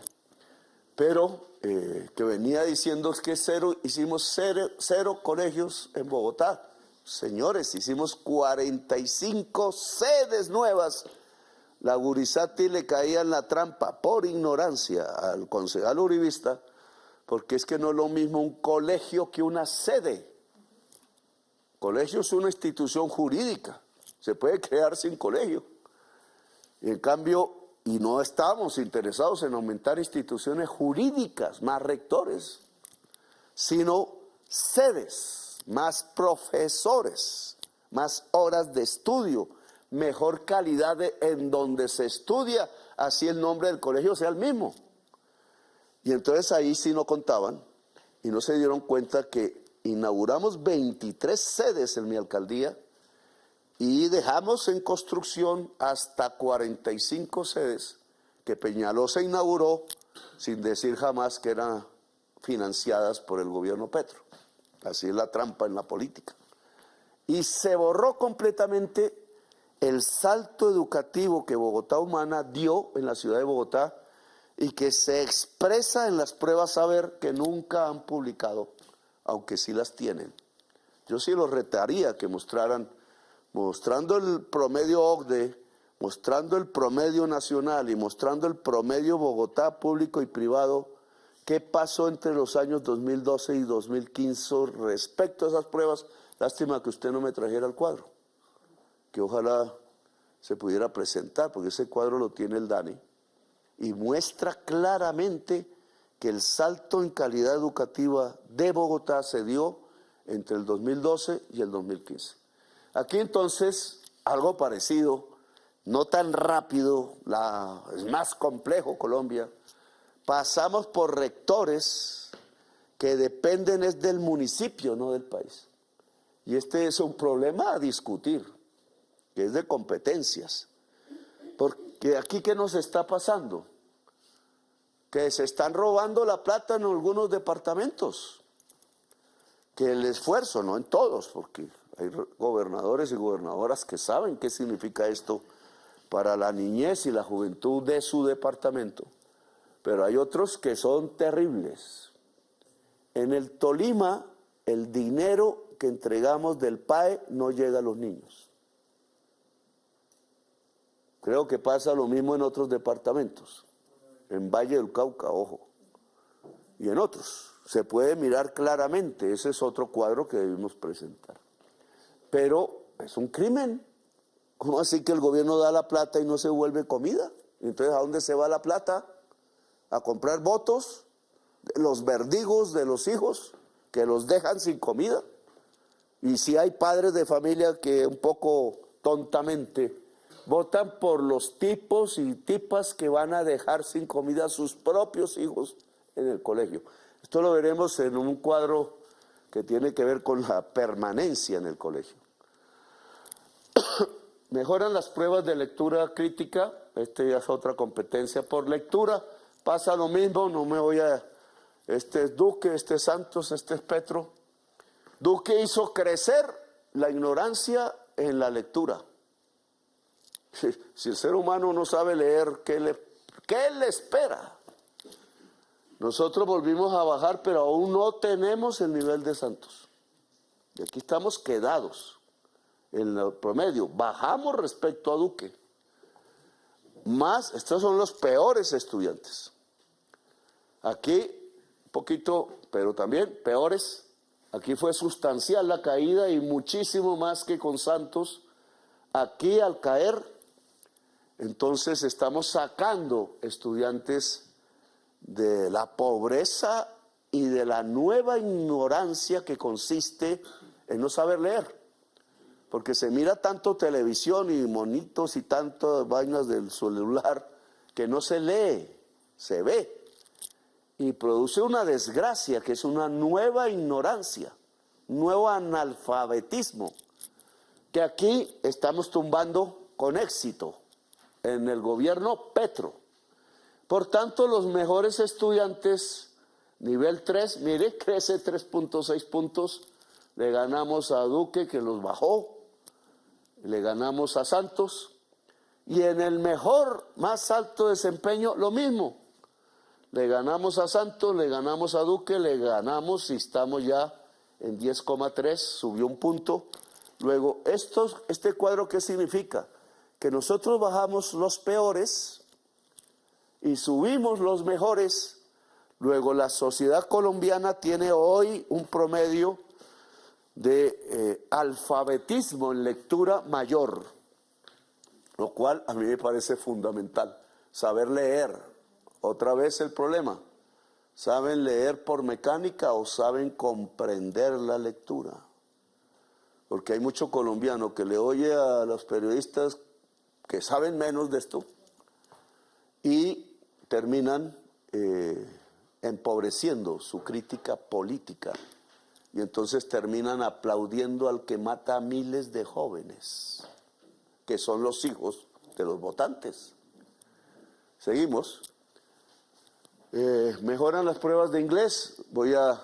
Speaker 3: pero que venía diciendo que hicimos cero colegios en Bogotá. Señores, hicimos 45 sedes nuevas. La Gurizati le caía en la trampa por ignorancia al concejal uribista, porque es que no es lo mismo un colegio que una sede. Colegio es una institución jurídica, se puede crear sin colegio. Y en cambio, y no estamos interesados en aumentar instituciones jurídicas, más rectores, sino sedes, más profesores, más horas de estudio, mejor calidad en donde se estudia, así el nombre del colegio sea el mismo. Y entonces ahí sí no contaban y no se dieron cuenta que inauguramos 23 sedes en mi alcaldía y dejamos en construcción hasta 45 sedes que Peñalosa inauguró sin decir jamás que eran financiadas por el gobierno Petro. Así es la trampa en la política. Y se borró completamente el salto educativo que Bogotá Humana dio en la ciudad de Bogotá y que se expresa en las pruebas saber que nunca han publicado, aunque sí las tienen. Yo sí los retaría que mostraran, mostrando el promedio OCDE, mostrando el promedio nacional y mostrando el promedio Bogotá público y privado, qué pasó entre los años 2012 y 2015 respecto a esas pruebas. Lástima que usted no me trajera el cuadro, que ojalá se pudiera presentar, porque ese cuadro lo tiene el Dani, y muestra claramente que el salto en calidad educativa de Bogotá se dio entre el 2012 y el 2015. Aquí entonces, algo parecido, no tan rápido, es más complejo Colombia. Pasamos por rectores que dependen es del municipio, no del país. Y este es un problema a discutir, que es de competencias. Porque aquí, ¿qué nos está pasando? Que se están robando la plata en algunos departamentos. Que el esfuerzo, no en todos, porque hay gobernadores y gobernadoras que saben qué significa esto para la niñez y la juventud de su departamento. Pero hay otros que son terribles. En el Tolima, el dinero que entregamos del PAE no llega a los niños. Creo que pasa lo mismo en otros departamentos, en Valle del Cauca, ojo, y en otros. Se puede mirar claramente, ese es otro cuadro que debemos presentar. Pero es un crimen. ¿Cómo así que el gobierno da la plata y no se vuelve comida? Entonces, ¿a dónde se va la plata? ¿A comprar votos? Los verdigos de los hijos que los dejan sin comida. Y si hay padres de familia que un poco tontamente votan por los tipos y tipas que van a dejar sin comida a sus propios hijos en el colegio. Esto lo veremos en un cuadro que tiene que ver con la permanencia en el colegio. Mejoran las pruebas de lectura crítica, ya es otra competencia por lectura, pasa lo mismo, no me voy a... Este es Duque, este es Santos, este es Petro. Duque hizo crecer la ignorancia en la lectura. Si el ser humano no sabe leer, ¿qué le espera? Nosotros volvimos a bajar, pero aún no tenemos el nivel de Santos. Y aquí estamos quedados en el promedio. Bajamos respecto a Duque. Más, estos son los peores estudiantes. Aquí, un poquito, pero también peores. Aquí fue sustancial la caída y muchísimo más que con Santos. Aquí al caer, entonces estamos sacando estudiantes de la pobreza y de la nueva ignorancia que consiste en no saber leer. Porque se mira tanto televisión y monitos y tantas vainas del celular que no se lee, se ve. Y produce una desgracia que es una nueva ignorancia, nuevo analfabetismo, que aquí estamos tumbando con éxito en el gobierno Petro. Por tanto, los mejores estudiantes, nivel 3, mire, crece 3.6 puntos, le ganamos a Duque que los bajó, le ganamos a Santos, y en el mejor, más alto desempeño, lo mismo. Le ganamos a Santos, le ganamos a Duque, le ganamos y estamos ya en 10,3, subió un punto. Luego, este cuadro, ¿qué significa? Que nosotros bajamos los peores y subimos los mejores. Luego, la sociedad colombiana tiene hoy un promedio de alfabetismo en lectura mayor, lo cual a mí me parece fundamental, saber leer. Otra vez el problema, ¿saben leer por mecánica o saben comprender la lectura? Porque hay mucho colombiano que le oye a los periodistas que saben menos de esto y terminan empobreciendo su crítica política y entonces terminan aplaudiendo al que mata a miles de jóvenes, que son los hijos de los votantes. Seguimos. Mejoran las pruebas de inglés, voy a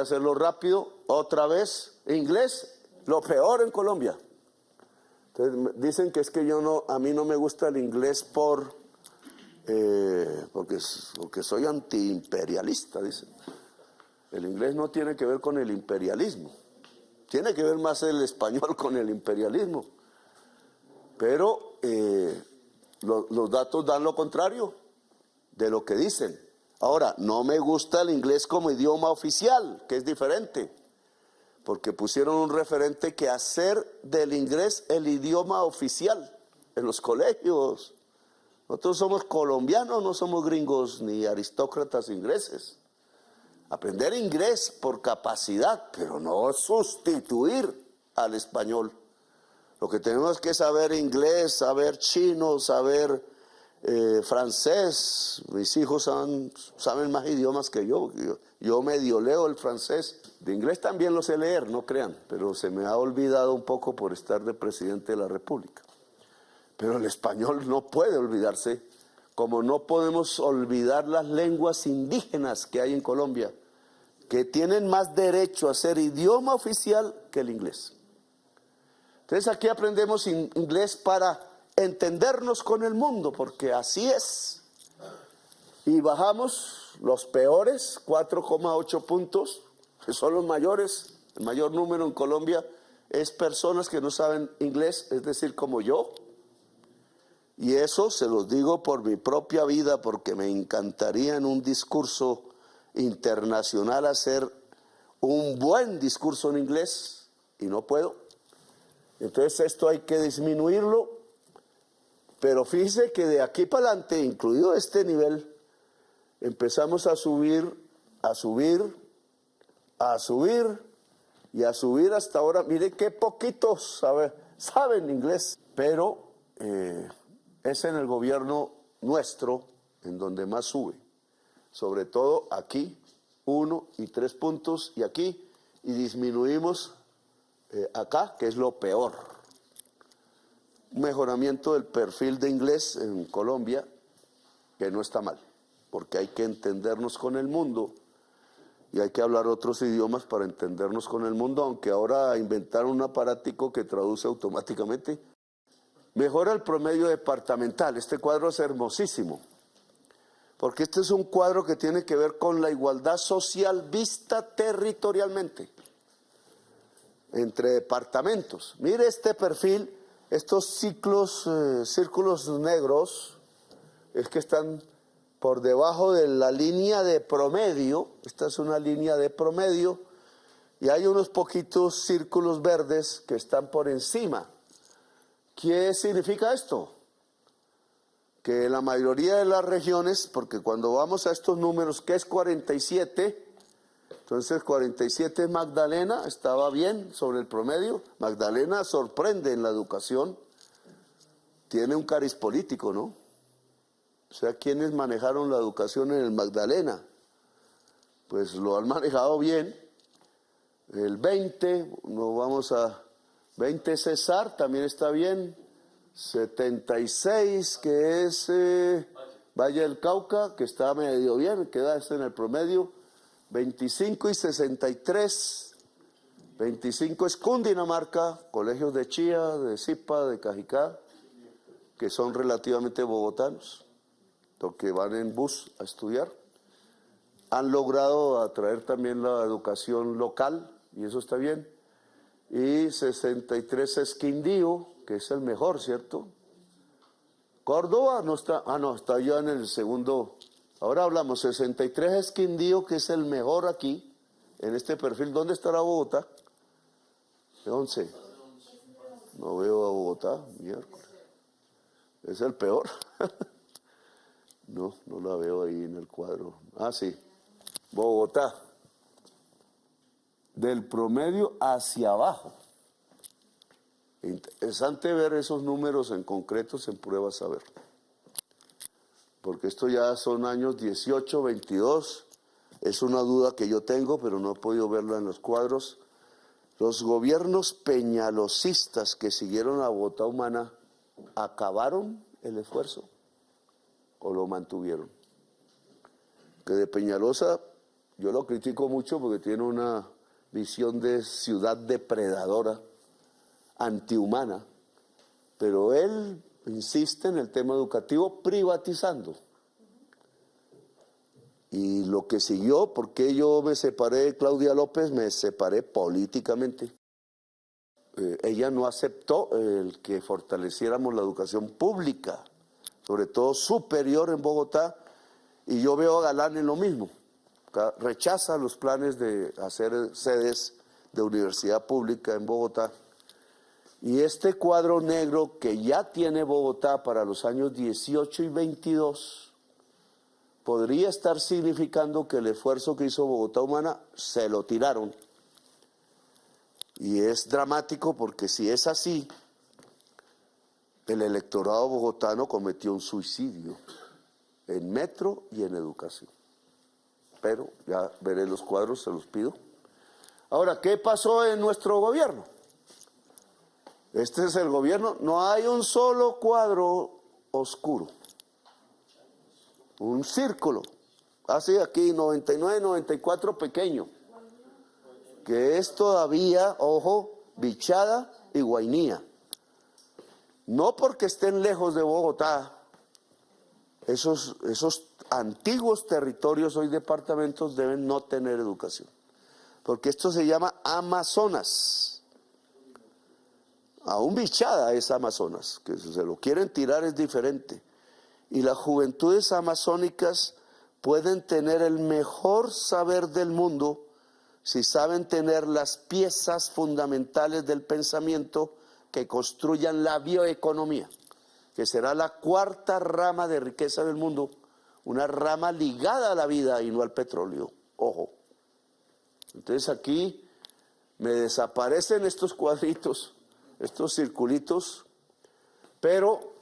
Speaker 3: hacerlo rápido, otra vez, inglés, lo peor en Colombia. Entonces, dicen que es que a mí no me gusta el inglés porque soy antiimperialista, dicen. El inglés no tiene que ver con el imperialismo, tiene que ver más el español con el imperialismo, pero los datos dan lo contrario de lo que dicen. Ahora, no me gusta el inglés como idioma oficial, que es diferente, porque pusieron un referente que hacer del inglés el idioma oficial en los colegios. Nosotros somos colombianos, no somos gringos ni aristócratas ingleses. Aprender inglés por capacidad, pero no sustituir al español. Lo que tenemos que saber inglés, saber chino, saber francés. Mis hijos saben más idiomas que yo. Yo medio leo el francés. De inglés también lo sé leer, no crean, pero se me ha olvidado un poco por estar de presidente de la República. Pero el español no puede olvidarse, como no podemos olvidar las lenguas indígenas que hay en Colombia, que tienen más derecho a ser idioma oficial que el inglés. Entonces aquí aprendemos inglés para entendernos con el mundo, porque así es. Y bajamos los peores, 4,8 puntos, que son los mayores. El mayor número en Colombia es personas que no saben inglés, es decir, como yo. Y eso se los digo por mi propia vida, porque me encantaría en un discurso internacional hacer un buen discurso en inglés, y no puedo. Entonces esto hay que disminuirlo, pero fíjese que de aquí para adelante, incluido este nivel, empezamos a subir, a subir, a subir y a subir hasta ahora. Mire qué poquitos saben inglés, pero es en el gobierno nuestro en donde más sube, sobre todo aquí, 1 y 3 puntos, y aquí, y disminuimos acá, que es lo peor. Un mejoramiento del perfil de inglés en Colombia, que no está mal, porque hay que entendernos con el mundo y hay que hablar otros idiomas para entendernos con el mundo, aunque ahora inventaron un aparatico que traduce automáticamente. Mejora el promedio departamental. Este cuadro es hermosísimo, porque este es un cuadro que tiene que ver con la igualdad social vista territorialmente, entre departamentos. Mire este perfil, estos círculos negros, es que están por debajo de la línea de promedio. Esta es una línea de promedio, y hay unos poquitos círculos verdes que están por encima. ¿Qué significa esto? Que la mayoría de las regiones, porque cuando vamos a estos números, ¿qué es 47? Entonces 47 es Magdalena, estaba bien sobre el promedio. Magdalena sorprende en la educación, tiene un cariz político, ¿no? O sea, ¿quiénes manejaron la educación en el Magdalena? Pues lo han manejado bien. El 20, no vamos a... 20 Cesar, también está bien. 76, que es Valle del Cauca, que está medio bien, queda en el promedio. 25 y 63. 25 es Cundinamarca, colegios de Chía, de Zipa, de Cajicá, que son relativamente bogotanos, porque van en bus a estudiar. Han logrado atraer también la educación local, y eso está bien. Y 63 es Quindío, que es el mejor, ¿cierto? Córdoba no está, no, está ya en el segundo. Ahora hablamos, 63 es Quindío, que es el mejor aquí, en este perfil. ¿Dónde estará Bogotá? ¿De 11? No veo a Bogotá, miércoles. Es el peor. No la veo ahí en el cuadro. Ah, sí. Bogotá. Del promedio hacia abajo. Interesante ver esos números en concretos en pruebas a ver. Porque esto ya son años 18, 22. Es una duda que yo tengo, pero no he podido verla en los cuadros. Los gobiernos peñalosistas que siguieron a Bogotá Humana, ¿acabaron el esfuerzo o lo mantuvieron? Que de Peñalosa yo lo critico mucho porque tiene una visión de ciudad depredadora, antihumana, pero él insiste en el tema educativo privatizando. Y lo que siguió, porque yo me separé de Claudia López, me separé políticamente. Ella no aceptó el que fortaleciéramos la educación pública, sobre todo superior en Bogotá, y yo veo a Galán en lo mismo. Rechaza los planes de hacer sedes de universidad pública en Bogotá. Y este cuadro negro que ya tiene Bogotá para los años 18 y 22 podría estar significando que el esfuerzo que hizo Bogotá Humana se lo tiraron. Y es dramático porque si es así, el electorado bogotano cometió un suicidio en metro y en educación. Pero ya veré los cuadros, se los pido. Ahora, ¿qué pasó en nuestro gobierno? Este es el gobierno, no hay un solo cuadro oscuro. Un círculo, así aquí 99, 94 pequeño, que es todavía, ojo, Bichada y Guainía. No porque estén lejos de Bogotá, esos antiguos territorios, hoy departamentos, deben no tener educación, porque esto se llama Amazonas. aún bichada es Amazonas, que si se lo quieren tirar es diferente. Y las juventudes amazónicas pueden tener el mejor saber del mundo si saben tener las piezas fundamentales del pensamiento que construyan la bioeconomía, que será la cuarta rama de riqueza del mundo, una rama ligada a la vida y no al petróleo. Ojo. Entonces aquí me desaparecen estos cuadritos, estos circulitos, pero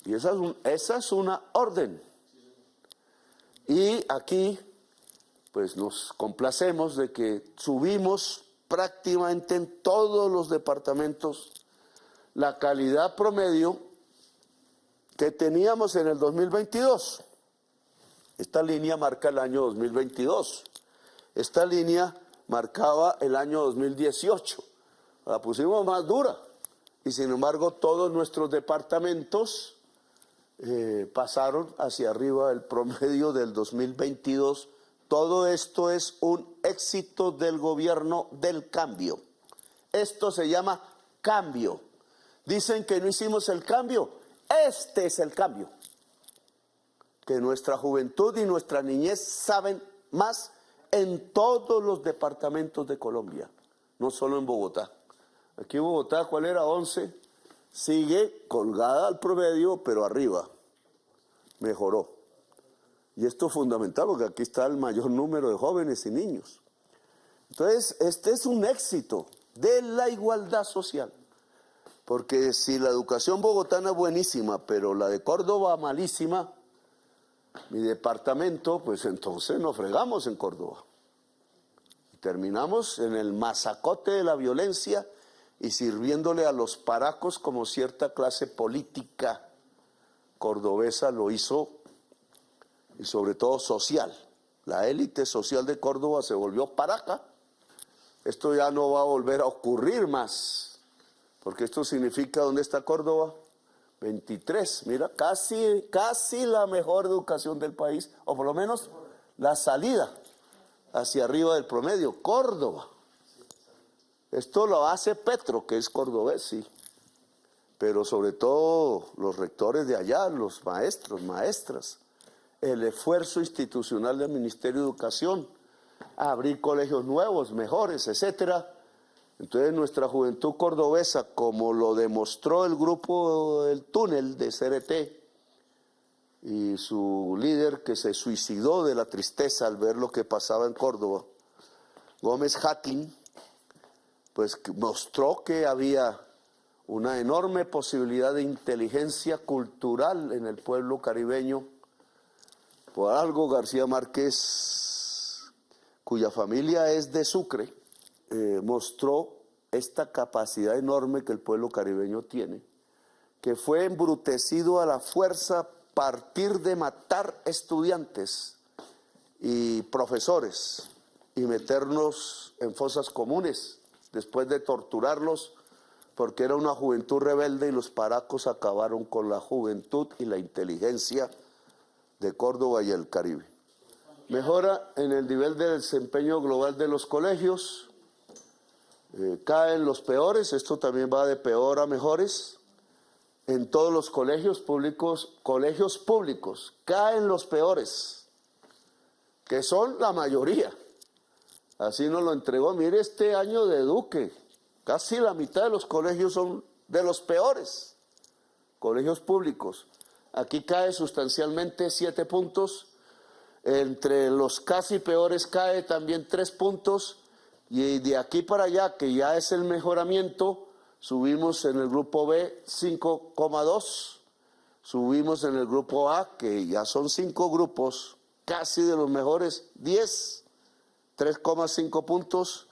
Speaker 3: y esa es una orden. Y aquí pues nos complacemos de que subimos prácticamente en todos los departamentos la calidad promedio que teníamos en el 2022. Esta línea marca el año 2022. Esta línea marcaba el año 2018. La pusimos más dura. Y sin embargo, todos nuestros departamentos pasaron hacia arriba el promedio del 2022. Todo esto es un éxito del gobierno del cambio. Esto se llama cambio. Dicen que no hicimos el cambio. Este es el cambio. Que nuestra juventud y nuestra niñez saben más en todos los departamentos de Colombia, no solo en Bogotá. Aquí en Bogotá, ¿cuál era? 11. Sigue colgada al promedio, pero arriba. Mejoró. Y esto es fundamental porque aquí está el mayor número de jóvenes y niños. Entonces, este es un éxito de la igualdad social. Porque si la educación bogotana es buenísima, pero la de Córdoba malísima, mi departamento, pues entonces nos fregamos en Córdoba. Terminamos en el masacote de la violencia y sirviéndole a los paracos como cierta clase política cordobesa lo hizo, y sobre todo social. La élite social de Córdoba se volvió paraca. Esto ya no va a volver a ocurrir más, porque esto significa, ¿dónde está Córdoba? 23, mira, casi la mejor educación del país, o por lo menos la salida hacia arriba del promedio, Córdoba. Esto lo hace Petro, que es cordobés, sí, pero sobre todo los rectores de allá, los maestros, maestras, el esfuerzo institucional del Ministerio de Educación, abrir colegios nuevos, mejores, etcétera. Entonces nuestra juventud cordobesa, como lo demostró el grupo del túnel de CRT y su líder que se suicidó de la tristeza al ver lo que pasaba en Córdoba, Gómez Hatin, pues mostró que había una enorme posibilidad de inteligencia cultural en el pueblo caribeño. Por algo García Márquez, cuya familia es de Sucre, mostró esta capacidad enorme que el pueblo caribeño tiene, que fue embrutecido a la fuerza a partir de matar estudiantes y profesores y meternos en fosas comunes después de torturarlos porque era una juventud rebelde y los paracos acabaron con la juventud y la inteligencia de Córdoba y el Caribe. Mejora en el nivel de desempeño global de los colegios. Caen los peores, esto también va de peor a mejores. En todos los colegios públicos, caen los peores, que son la mayoría. Así nos lo entregó, mire este año de Duque, casi la mitad de los colegios son de los peores, colegios públicos. Aquí cae sustancialmente 7 puntos, entre los casi peores cae también 3 puntos, y de aquí para allá, que ya es el mejoramiento, subimos en el grupo B 5,2, subimos en el grupo A, que ya son 5 grupos, casi de los mejores, 10, 3,5 puntos,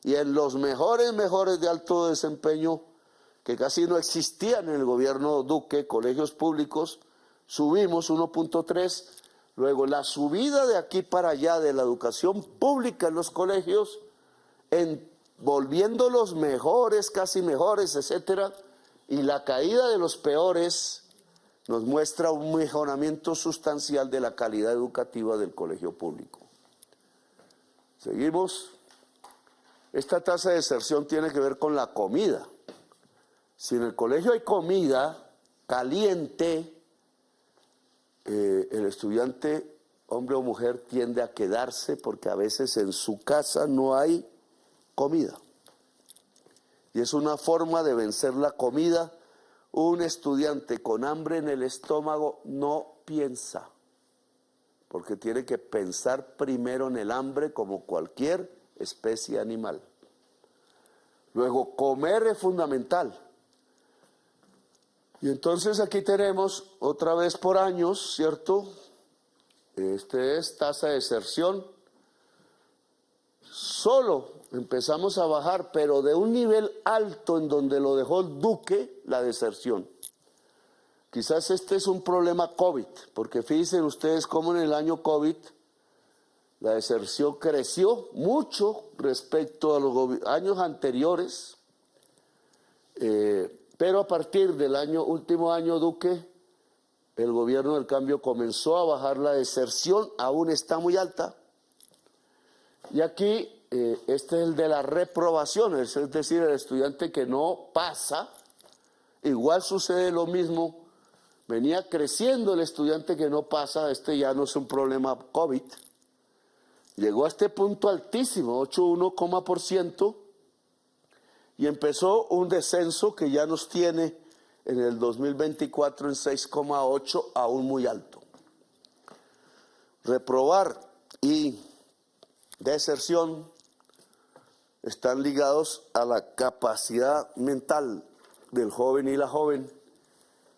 Speaker 3: y en los mejores de alto desempeño, que casi no existían en el gobierno Duque, colegios públicos, subimos 1,3, luego la subida de aquí para allá de la educación pública en los colegios, volviéndolos mejores, casi mejores, etcétera, y la caída de los peores nos muestra un mejoramiento sustancial de la calidad educativa del colegio público. Seguimos. Esta tasa de deserción tiene que ver con la comida. Si en el colegio hay comida caliente, el estudiante, hombre o mujer, tiende a quedarse porque a veces en su casa no hay comida. Y es una forma de vencer la comida. Un estudiante con hambre en el estómago no piensa, porque tiene que pensar primero en el hambre como cualquier especie animal. Luego, comer es fundamental. Y entonces aquí tenemos otra vez por años, ¿cierto? Este es tasa de deserción. Solo empezamos a bajar, pero de un nivel alto en donde lo dejó el Duque, la deserción. Quizás este es un problema COVID, porque fíjense ustedes cómo en el año COVID la deserción creció mucho respecto a los años anteriores, pero a partir del último año Duque, el gobierno del cambio comenzó a bajar la deserción, aún está muy alta. Y aquí, este es el de las reprobaciones, es decir, el estudiante que no pasa. Igual sucede lo mismo, venía creciendo el estudiante que no pasa, este ya no es un problema COVID. Llegó a este punto altísimo, 8,1%, y empezó un descenso que ya nos tiene en el 2024 en 6,8, aún muy alto. Reprobar y deserción están ligados a la capacidad mental del joven y la joven,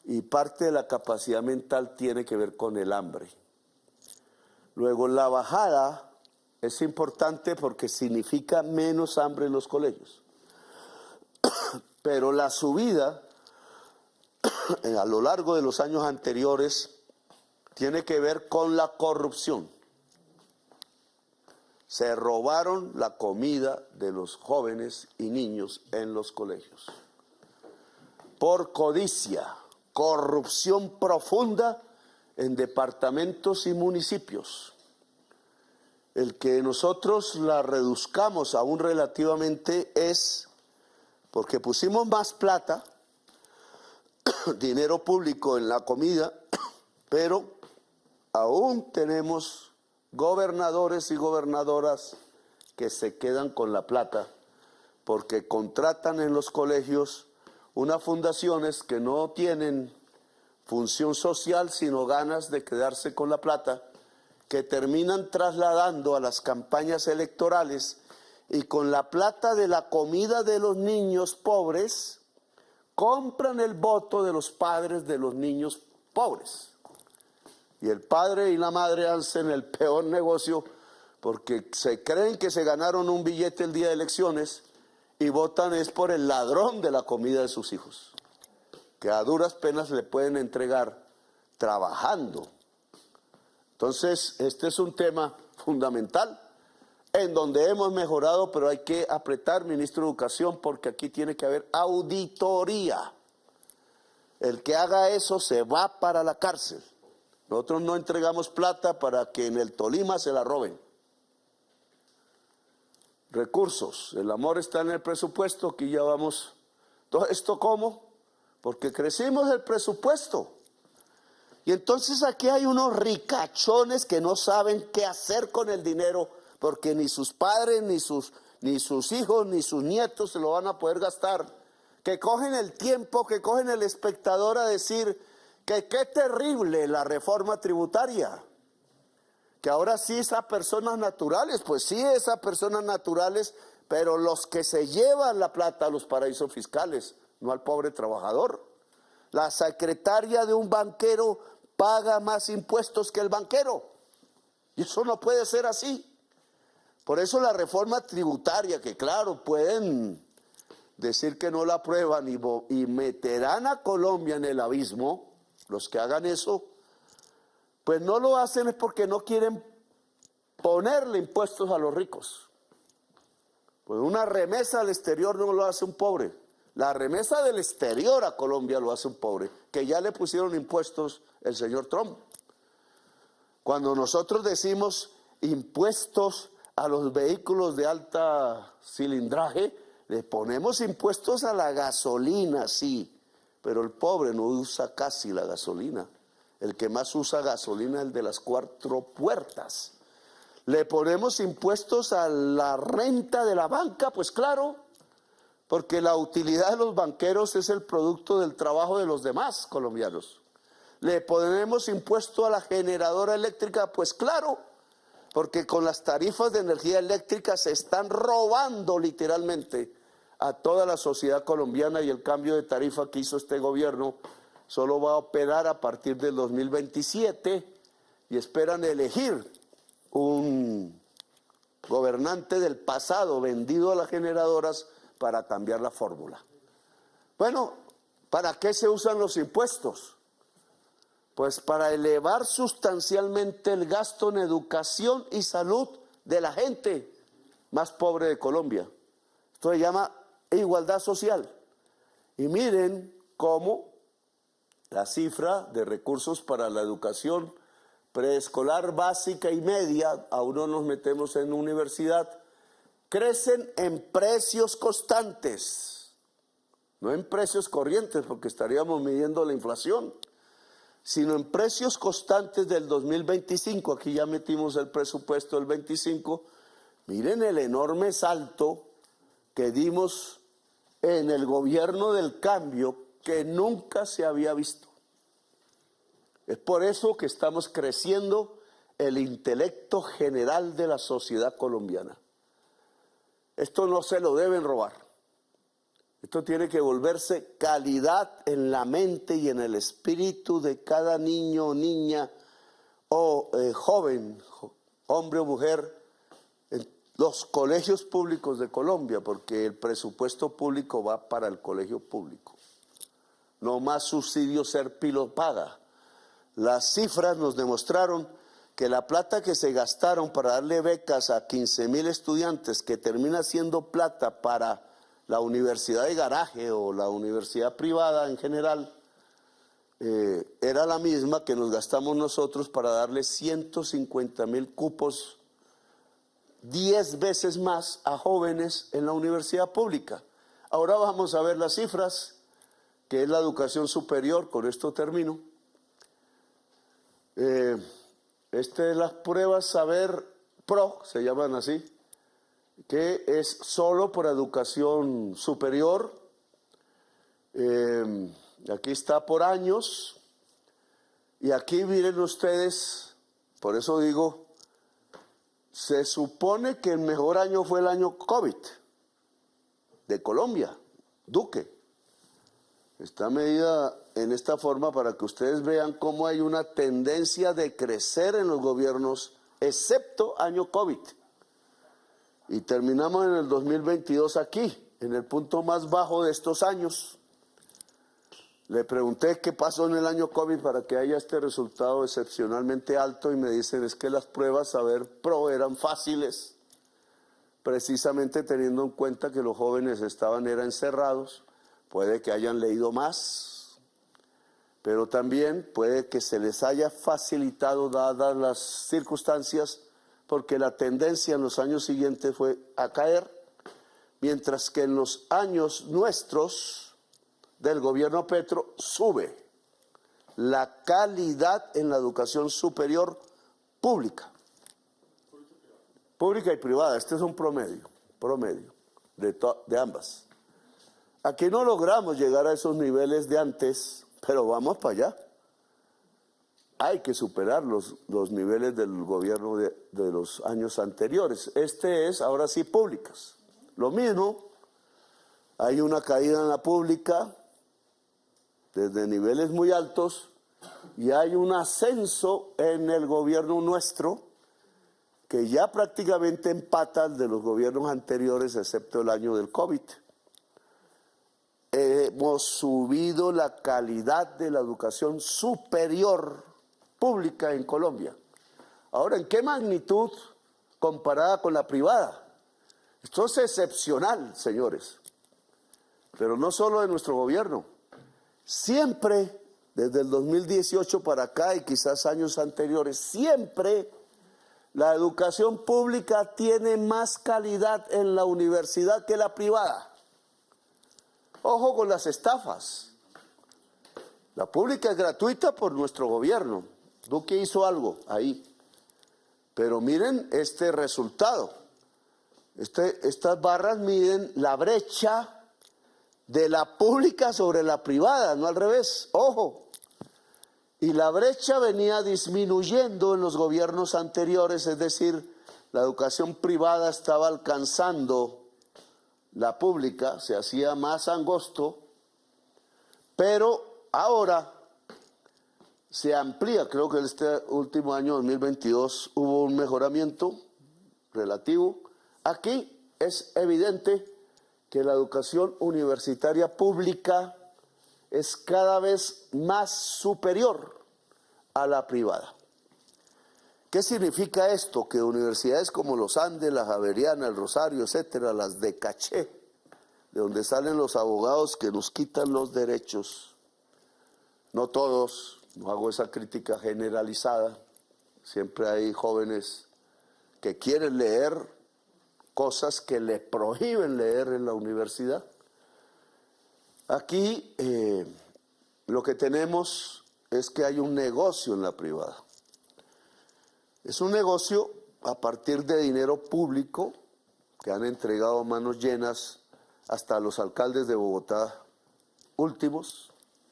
Speaker 3: y parte de la capacidad mental tiene que ver con el hambre. Luego, la bajada es importante porque significa menos hambre en los colegios. Pero la subida a lo largo de los años anteriores tiene que ver con la corrupción. Se robaron la comida de los jóvenes y niños en los colegios. Por codicia, corrupción profunda en departamentos y municipios. El que nosotros la reduzcamos aún relativamente es porque pusimos más plata, dinero público en la comida, pero aún tenemos gobernadores y gobernadoras que se quedan con la plata porque contratan en los colegios unas fundaciones que no tienen función social sino ganas de quedarse con la plata, que terminan trasladando a las campañas electorales y con la plata de la comida de los niños pobres compran el voto de los padres de los niños pobres. Y el padre y la madre hacen el peor negocio porque se creen que se ganaron un billete el día de elecciones y votan es por el ladrón de la comida de sus hijos, que a duras penas le pueden entregar trabajando. Entonces, este es un tema fundamental en donde hemos mejorado, pero hay que apretar, ministro de Educación, porque aquí tiene que haber auditoría. El que haga eso se va para la cárcel. Nosotros no entregamos plata para que en el Tolima se la roben. Recursos, el amor está en el presupuesto, aquí ya vamos. ¿Esto cómo? Porque crecimos el presupuesto. Y entonces aquí hay unos ricachones que no saben qué hacer con el dinero, porque ni sus padres, ni sus hijos, ni sus nietos se lo van a poder gastar. Que cogen el tiempo, que cogen el espectador a decir que qué terrible la reforma tributaria. Que ahora sí es a personas naturales, pues sí es a personas naturales, pero los que se llevan la plata a los paraísos fiscales, no al pobre trabajador. La secretaria de un banquero paga más impuestos que el banquero. Y eso no puede ser así. Por eso la reforma tributaria, que claro, pueden decir que no la aprueban y meterán a Colombia en el abismo, los que hagan eso, pues no lo hacen es porque no quieren ponerle impuestos a los ricos. Pues una remesa al exterior no lo hace un pobre. La remesa del exterior a Colombia lo hace un pobre, que ya le pusieron impuestos el señor Trump. Cuando nosotros decimos impuestos a los vehículos de alta cilindraje, Le ponemos impuestos a la gasolina, sí, pero el pobre no usa casi la gasolina. El que más usa gasolina es el de las 4 puertas. Le ponemos impuestos a la renta de la banca, pues claro, porque la utilidad de los banqueros es el producto del trabajo de los demás colombianos. Le ponemos impuesto a la generadora eléctrica, pues claro, porque con las tarifas de energía eléctrica se están robando literalmente a toda la sociedad colombiana, y el cambio de tarifa que hizo este gobierno solo va a operar a partir del 2027 y esperan elegir un gobernante del pasado vendido a las generadoras para cambiar la fórmula. Bueno, ¿para qué se usan los impuestos? Pues para elevar sustancialmente el gasto en educación y salud de la gente más pobre de Colombia. Esto se llama igualdad social. Y miren cómo la cifra de recursos para la educación preescolar básica y media, aún no nos metemos en universidad, crecen en precios constantes, no en precios corrientes, porque estaríamos midiendo la inflación, sino en precios constantes del 2025. Aquí ya metimos el presupuesto del 25. Miren el enorme salto que dimos en el gobierno del cambio, que nunca se había visto. Es por eso que estamos creciendo el intelecto general de la sociedad colombiana. Esto no se lo deben robar. Esto tiene que volverse calidad en la mente y en el espíritu de cada niño o niña o joven, hombre o mujer, en los colegios públicos de Colombia, porque el presupuesto público va para el colegio público. No más subsidio ser pilo paga. Las cifras nos demostraron que la plata que se gastaron para darle becas a 15,000 estudiantes, que termina siendo plata para la universidad de garaje o la universidad privada en general, era la misma que nos gastamos nosotros para darle 150,000 cupos, 10 veces más a jóvenes en la universidad pública. Ahora vamos a ver las cifras, que es la educación superior. Con esto termino. Estas las pruebas Saber Pro, se llaman así, que es solo por educación superior. Aquí está por años, y aquí miren ustedes, por eso digo, se supone que el mejor año fue el año COVID de Colombia, Duque. Está medida en esta forma para que ustedes vean cómo hay una tendencia de crecer en los gobiernos, excepto año COVID. Y terminamos en el 2022 aquí, en el punto más bajo de estos años. Le pregunté qué pasó en el año COVID para que haya este resultado excepcionalmente alto, y me dicen es que las pruebas Saber Pro eran fáciles, precisamente teniendo en cuenta que los jóvenes estaban encerrados. Puede que hayan leído más, pero también puede que se les haya facilitado dadas las circunstancias, porque la tendencia en los años siguientes fue a caer, mientras que en los años nuestros del gobierno Petro sube la calidad en la educación superior pública. Pública y privada, este es un promedio de ambas. Aquí no logramos llegar a esos niveles de antes, pero vamos para allá. Hay que superar los niveles del gobierno de los años anteriores. Este es, ahora sí, públicas. Lo mismo, hay una caída en la pública desde niveles muy altos, y hay un ascenso en el gobierno nuestro que ya prácticamente empata al de los gobiernos anteriores, excepto el año del COVID. Hemos subido la calidad de la educación superior pública en Colombia. Ahora, ¿en qué magnitud comparada con la privada? Esto es excepcional, señores. Pero no solo de nuestro gobierno. Siempre, desde el 2018 para acá y quizás años anteriores, siempre la educación pública tiene más calidad en la universidad que la privada. Ojo con las estafas. La pública es gratuita por nuestro gobierno. Duque hizo algo ahí. Pero miren este resultado. Estas barras miden la brecha de la pública sobre la privada, no al revés. Ojo. Y la brecha venía disminuyendo en los gobiernos anteriores, es decir, la educación privada estaba alcanzando la pública, se hacía más angosto, pero ahora se amplía. Creo que en este último año, 2022, hubo un mejoramiento relativo. Aquí es evidente que la educación universitaria pública es cada vez más superior a la privada. ¿Qué significa esto? Que universidades como los Andes, la Javeriana, el Rosario, etcétera, las de caché, de donde salen los abogados que nos quitan los derechos, no todos, no hago esa crítica generalizada, siempre hay jóvenes que quieren leer cosas que le prohíben leer en la universidad. Aquí lo que tenemos es que hay un negocio en la privada. Es un negocio a partir de dinero público que han entregado manos llenas hasta los alcaldes de Bogotá últimos,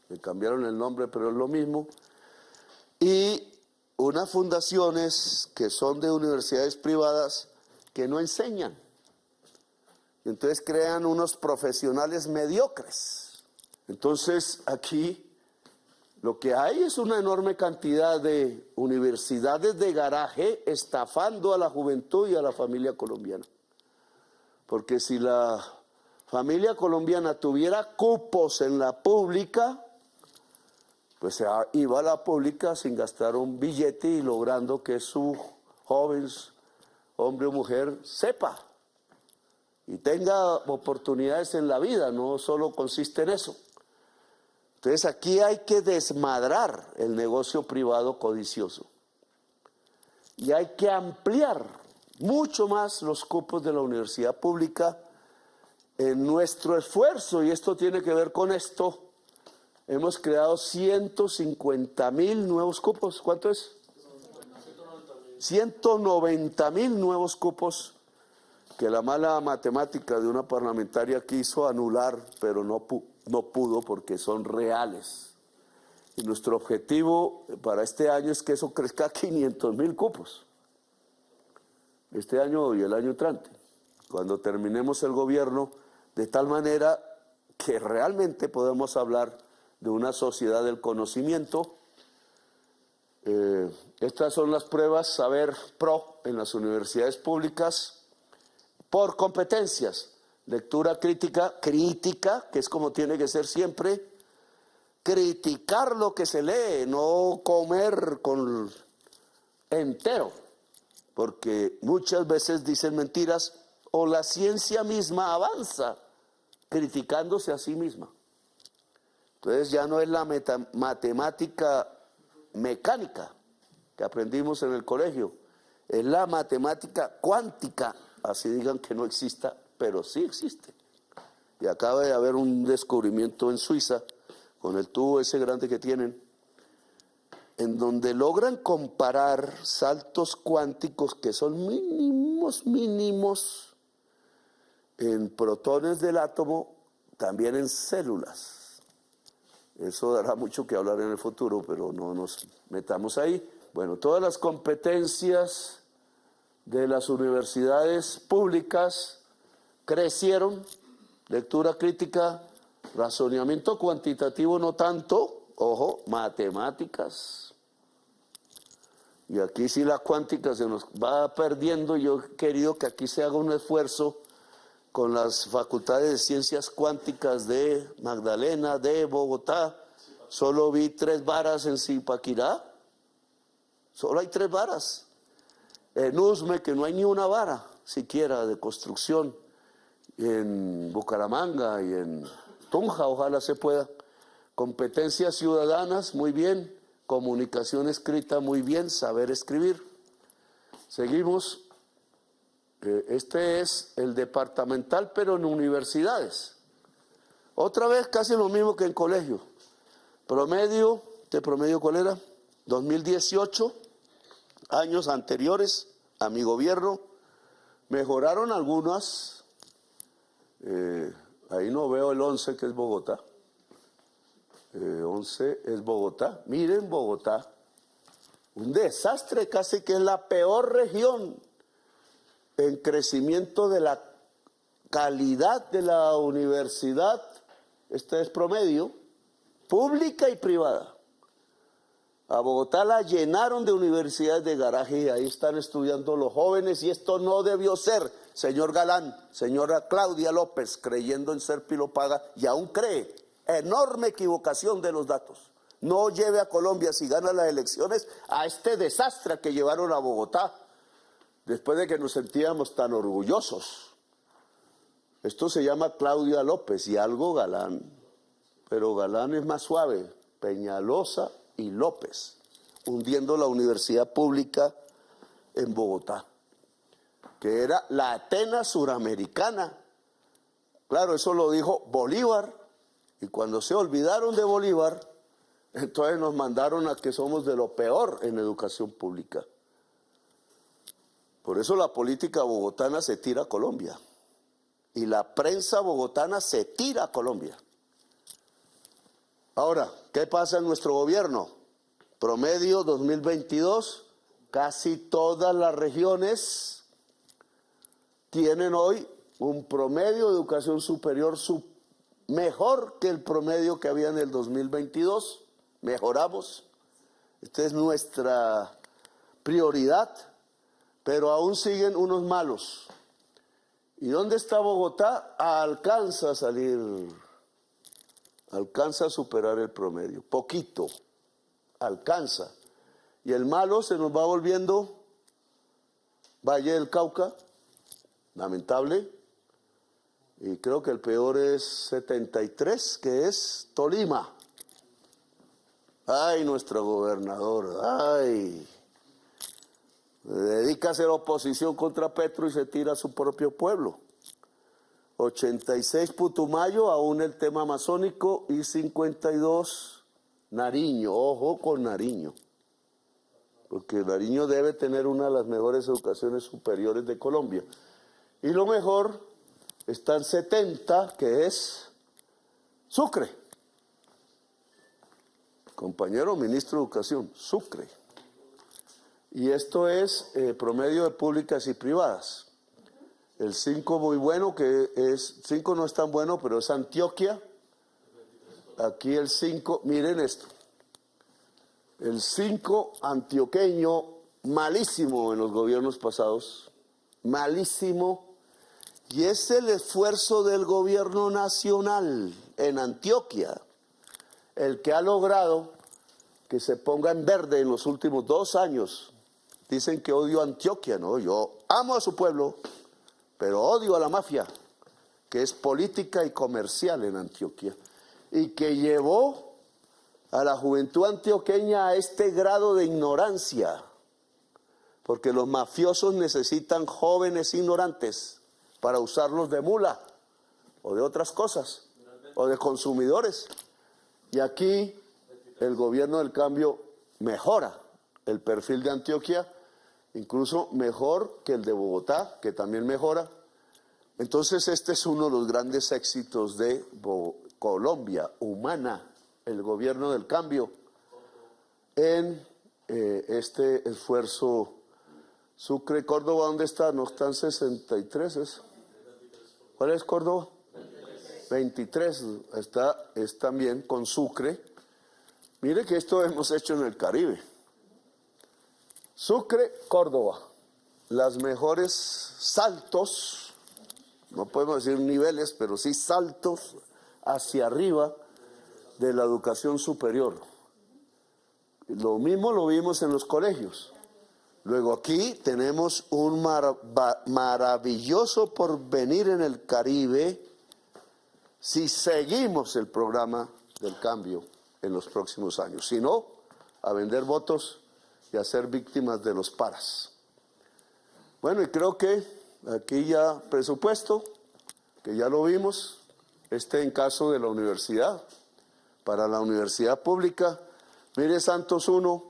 Speaker 3: le cambiaron el nombre pero es lo mismo, y unas fundaciones que son de universidades privadas que no enseñan. Y entonces crean unos profesionales mediocres. Entonces aquí lo que hay es una enorme cantidad de universidades de garaje estafando a la juventud y a la familia colombiana. Porque si la familia colombiana tuviera cupos en la pública, pues iba a la pública sin gastar un billete y logrando que su joven, hombre o mujer, sepa y tenga oportunidades en la vida, no solo consiste en eso. Entonces aquí hay que desmadrar el negocio privado codicioso y hay que ampliar mucho más los cupos de la universidad pública. En nuestro esfuerzo, y esto tiene que ver con esto, hemos creado 150,000 nuevos cupos. ¿Cuánto es? 190,000 nuevos cupos que la mala matemática de una parlamentaria quiso anular, pero no pudo porque son reales. Y nuestro objetivo para este año es que eso crezca a 500,000 cupos. Este año y el año entrante, cuando terminemos el gobierno, de tal manera que realmente podemos hablar de una sociedad del conocimiento. Estas son las pruebas Saber Pro en las universidades públicas por competencias. Lectura crítica, que es como tiene que ser siempre, criticar lo que se lee, no comer con entero, porque muchas veces dicen mentiras o la ciencia misma avanza criticándose a sí misma. Entonces ya no es la matemática mecánica que aprendimos en el colegio, es la matemática cuántica, así digan que no exista, pero sí existe. Y acaba de haber un descubrimiento en Suiza, con el tubo ese grande que tienen, en donde logran comparar saltos cuánticos que son mínimos en protones del átomo, también en células. Eso dará mucho que hablar en el futuro, pero no nos metamos ahí. Bueno, todas las competencias de las universidades públicas crecieron: lectura crítica, razonamiento cuantitativo no tanto, ojo, matemáticas. Y aquí sí la cuántica se nos va perdiendo. Yo he querido que aquí se haga un esfuerzo con las facultades de ciencias cuánticas de Magdalena, de Bogotá. Solo vi 3 varas en Zipaquirá, solo hay 3 varas. En Usme, que no hay ni una vara siquiera de construcción. En Bucaramanga y en Tunja, ojalá se pueda. Competencias ciudadanas, muy bien. Comunicación escrita, muy bien. Saber escribir. Seguimos. Este es el departamental, pero en universidades. Otra vez casi lo mismo que en colegio. Promedio, ¿de promedio cuál era? 2018, años anteriores a mi gobierno, mejoraron algunas. Ahí no veo el 11, que es Bogotá. 11 es Bogotá. Miren Bogotá. Un desastre, casi que es la peor región en crecimiento de la calidad de la universidad. Este es promedio, pública y privada. A Bogotá la llenaron de universidades de garaje y ahí están estudiando los jóvenes, y esto no debió ser, señor Galán, señora Claudia López, creyendo en ser Pilopaga, y aún cree. Enorme equivocación de los datos. No lleve a Colombia, si gana las elecciones, a este desastre que llevaron a Bogotá, después de que nos sentíamos tan orgullosos. Esto se llama Claudia López y algo Galán, pero Galán es más suave, Peñalosa y López, hundiendo la universidad pública en Bogotá, que era la Atenas suramericana. Claro, eso lo dijo Bolívar, y cuando se olvidaron de Bolívar, entonces nos mandaron a que somos de lo peor en educación pública. Por eso la política bogotana se tira a Colombia, y la prensa bogotana se tira a Colombia. Ahora, ¿qué pasa en nuestro gobierno? Promedio 2022, casi todas las regiones tienen hoy un promedio de educación superior mejor que el promedio que había en el 2022. Mejoramos. Esta es nuestra prioridad, pero aún siguen unos malos. ¿Y dónde está Bogotá? Alcanza a salir, alcanza a superar el promedio, poquito, alcanza. Y el malo se nos va volviendo Valle del Cauca, lamentable, y creo que el peor es 73, que es Tolima. Ay, nuestro gobernador, ay, dedica a hacer oposición contra Petro y se tira a su propio pueblo. 86 Putumayo, aún el tema amazónico, y 52 Nariño. Ojo con Nariño, porque Nariño debe tener una de las mejores educaciones superiores de Colombia. Y lo mejor está en 70, que es Sucre. Compañero ministro de Educación, Sucre. Y esto es promedio de públicas y privadas. El 5 muy bueno, que es, 5 no es tan bueno, pero es Antioquia. Aquí el 5, miren esto. El 5 antioqueño, malísimo en los gobiernos pasados, malísimo. Y es el esfuerzo del gobierno nacional en Antioquia el que ha logrado que se ponga en verde en los últimos 2 años. Dicen que odio a Antioquia, ¿no? Yo amo a su pueblo, pero odio a la mafia, que es política y comercial en Antioquia, y que llevó a la juventud antioqueña a este grado de ignorancia, porque los mafiosos necesitan jóvenes ignorantes para usarlos de mula, o de otras cosas, o de consumidores. Y aquí el gobierno del cambio mejora el perfil de Antioquia, incluso mejor que el de Bogotá, que también mejora. Entonces este es uno de los grandes éxitos de Colombia, humana, el gobierno del cambio, en este esfuerzo. Sucre, Córdoba, ¿dónde está? No están 63, ¿es? ¿Cuál es Córdoba? 23, es también con Sucre. Mire que esto hemos hecho en el Caribe. Sucre, Córdoba, las mejores saltos, no podemos decir niveles, pero sí saltos hacia arriba de la educación superior. Lo mismo lo vimos en los colegios. Luego aquí tenemos un maravilloso porvenir en el Caribe si seguimos el programa del cambio en los próximos años. Si no, a vender votos y a ser víctimas de los paras. Bueno, y creo que aquí ya presupuesto, que ya lo vimos, en caso de la universidad. Para la universidad pública, mire Santos 1,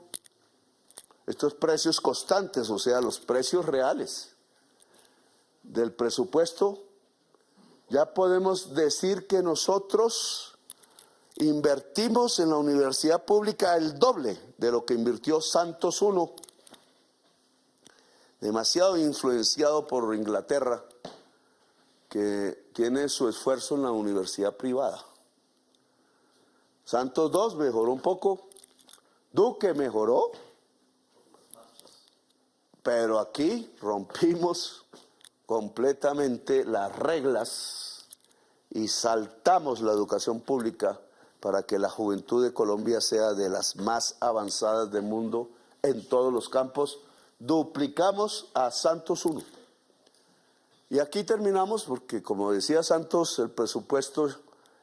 Speaker 3: estos precios constantes, o sea, los precios reales del presupuesto, ya podemos decir que nosotros invertimos en la universidad pública el doble de lo que invirtió Santos 1, demasiado influenciado por Inglaterra, que tiene su esfuerzo en la universidad privada. Santos 2 mejoró un poco, Duque mejoró, pero aquí rompimos completamente las reglas y saltamos la educación pública para que la juventud de Colombia sea de las más avanzadas del mundo en todos los campos. Duplicamos a Santos 1. Y aquí terminamos porque, como decía Santos, el presupuesto,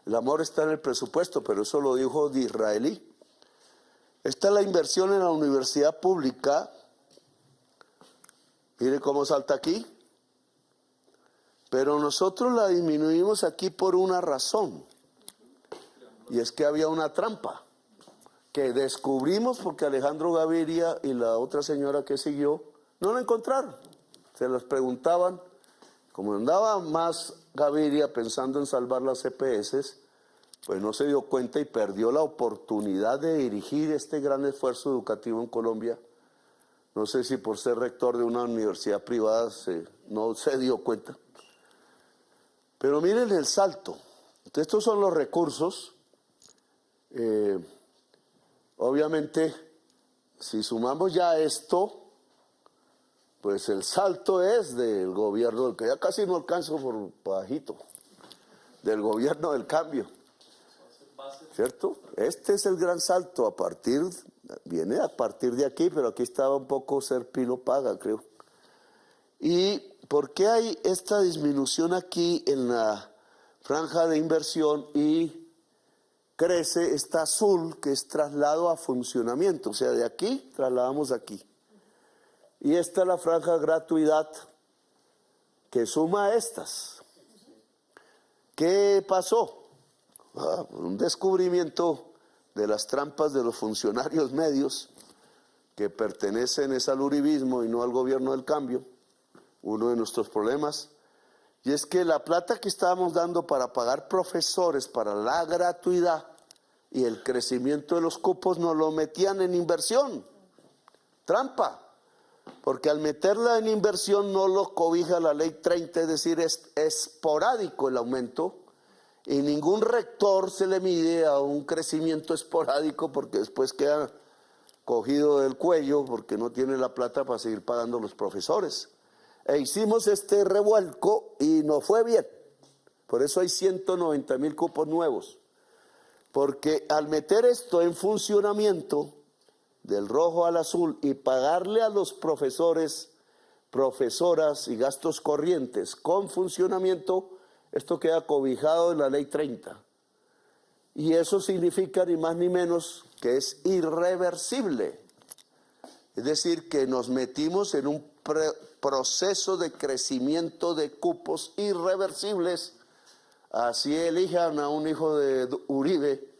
Speaker 3: el amor está en el presupuesto, pero eso lo dijo Disraeli. Esta es la inversión en la universidad pública. Mire cómo salta aquí. Pero nosotros la disminuimos aquí por una razón. Y es que había una trampa que descubrimos porque Alejandro Gaviria y la otra señora que siguió no la encontraron. Se las preguntaban. Como andaba más Gaviria pensando en salvar las EPS, pues no se dio cuenta y perdió la oportunidad de dirigir este gran esfuerzo educativo en Colombia. No sé si por ser rector de una universidad privada no se dio cuenta. Pero miren el salto. Entonces, estos son los recursos. Obviamente, si sumamos ya esto, pues el salto es del gobierno, que ya casi no alcanzo por bajito, del gobierno del cambio. ¿Cierto? Este es el gran salto, viene a partir de aquí, pero aquí estaba un poco Serpilo Paga, creo. ¿Y por qué hay esta disminución aquí en la franja de inversión y crece esta azul, que es traslado a funcionamiento? O sea, de aquí trasladamos aquí. Y esta es la franja gratuidad que suma a estas. ¿Qué pasó? Un descubrimiento de las trampas de los funcionarios medios que pertenecen al uribismo y no al gobierno del cambio, uno de nuestros problemas, y es que la plata que estábamos dando para pagar profesores para la gratuidad y el crecimiento de los cupos nos lo metían en inversión. Trampa, porque al meterla en inversión no lo cobija la ley 30, es decir, es esporádico el aumento. Y ningún rector se le mide a un crecimiento esporádico porque después queda cogido del cuello porque no tiene la plata para seguir pagando a los profesores. E hicimos este revuelco y no fue bien. Por eso hay 190,000 cupos nuevos. Porque al meter esto en funcionamiento, del rojo al azul, y pagarle a los profesores, profesoras y gastos corrientes con funcionamiento, esto queda cobijado en la ley 30. Y eso significa ni más ni menos que es irreversible. Es decir, que nos metimos en un proceso de crecimiento de cupos irreversibles. Así elijan a un hijo de Uribe,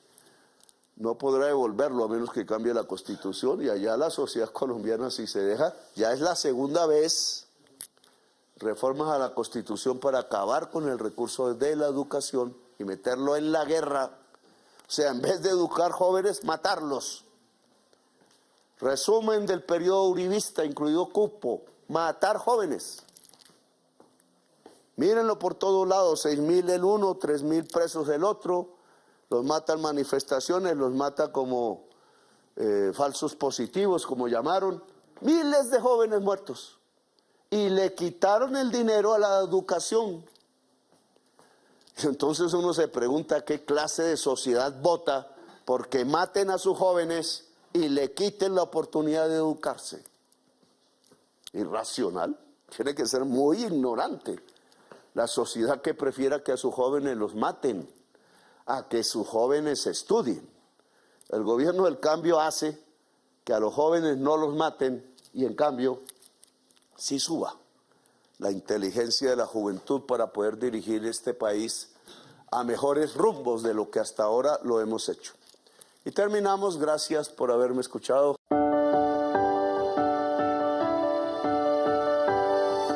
Speaker 3: no podrá devolverlo a menos que cambie la Constitución. Y allá la sociedad colombiana, si se deja, ya es la segunda vez reformas a la Constitución para acabar con el recurso de la educación y meterlo en la guerra. O sea, en vez de educar jóvenes, matarlos. Resumen del periodo uribista, incluido cupo, matar jóvenes. Mírenlo por todos lados, 6,000 el uno, 3,000 presos el otro, los matan manifestaciones, los mata como falsos positivos, como llamaron, miles de jóvenes muertos. Y le quitaron el dinero a la educación. Y entonces uno se pregunta qué clase de sociedad vota porque maten a sus jóvenes y le quiten la oportunidad de educarse. Irracional. Tiene que ser muy ignorante la sociedad que prefiera que a sus jóvenes los maten a que sus jóvenes estudien. El gobierno del cambio hace que a los jóvenes no los maten y en cambio sí suba la inteligencia de la juventud para poder dirigir este país a mejores rumbos de lo que hasta ahora lo hemos hecho. Y terminamos, gracias por haberme escuchado.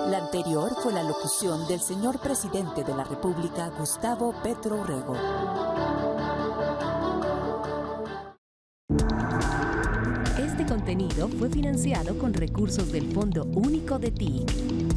Speaker 2: La anterior fue la locución del señor presidente de la República, Gustavo Petro Urrego.
Speaker 1: Este contenido fue financiado con recursos del Fondo Único de TIC.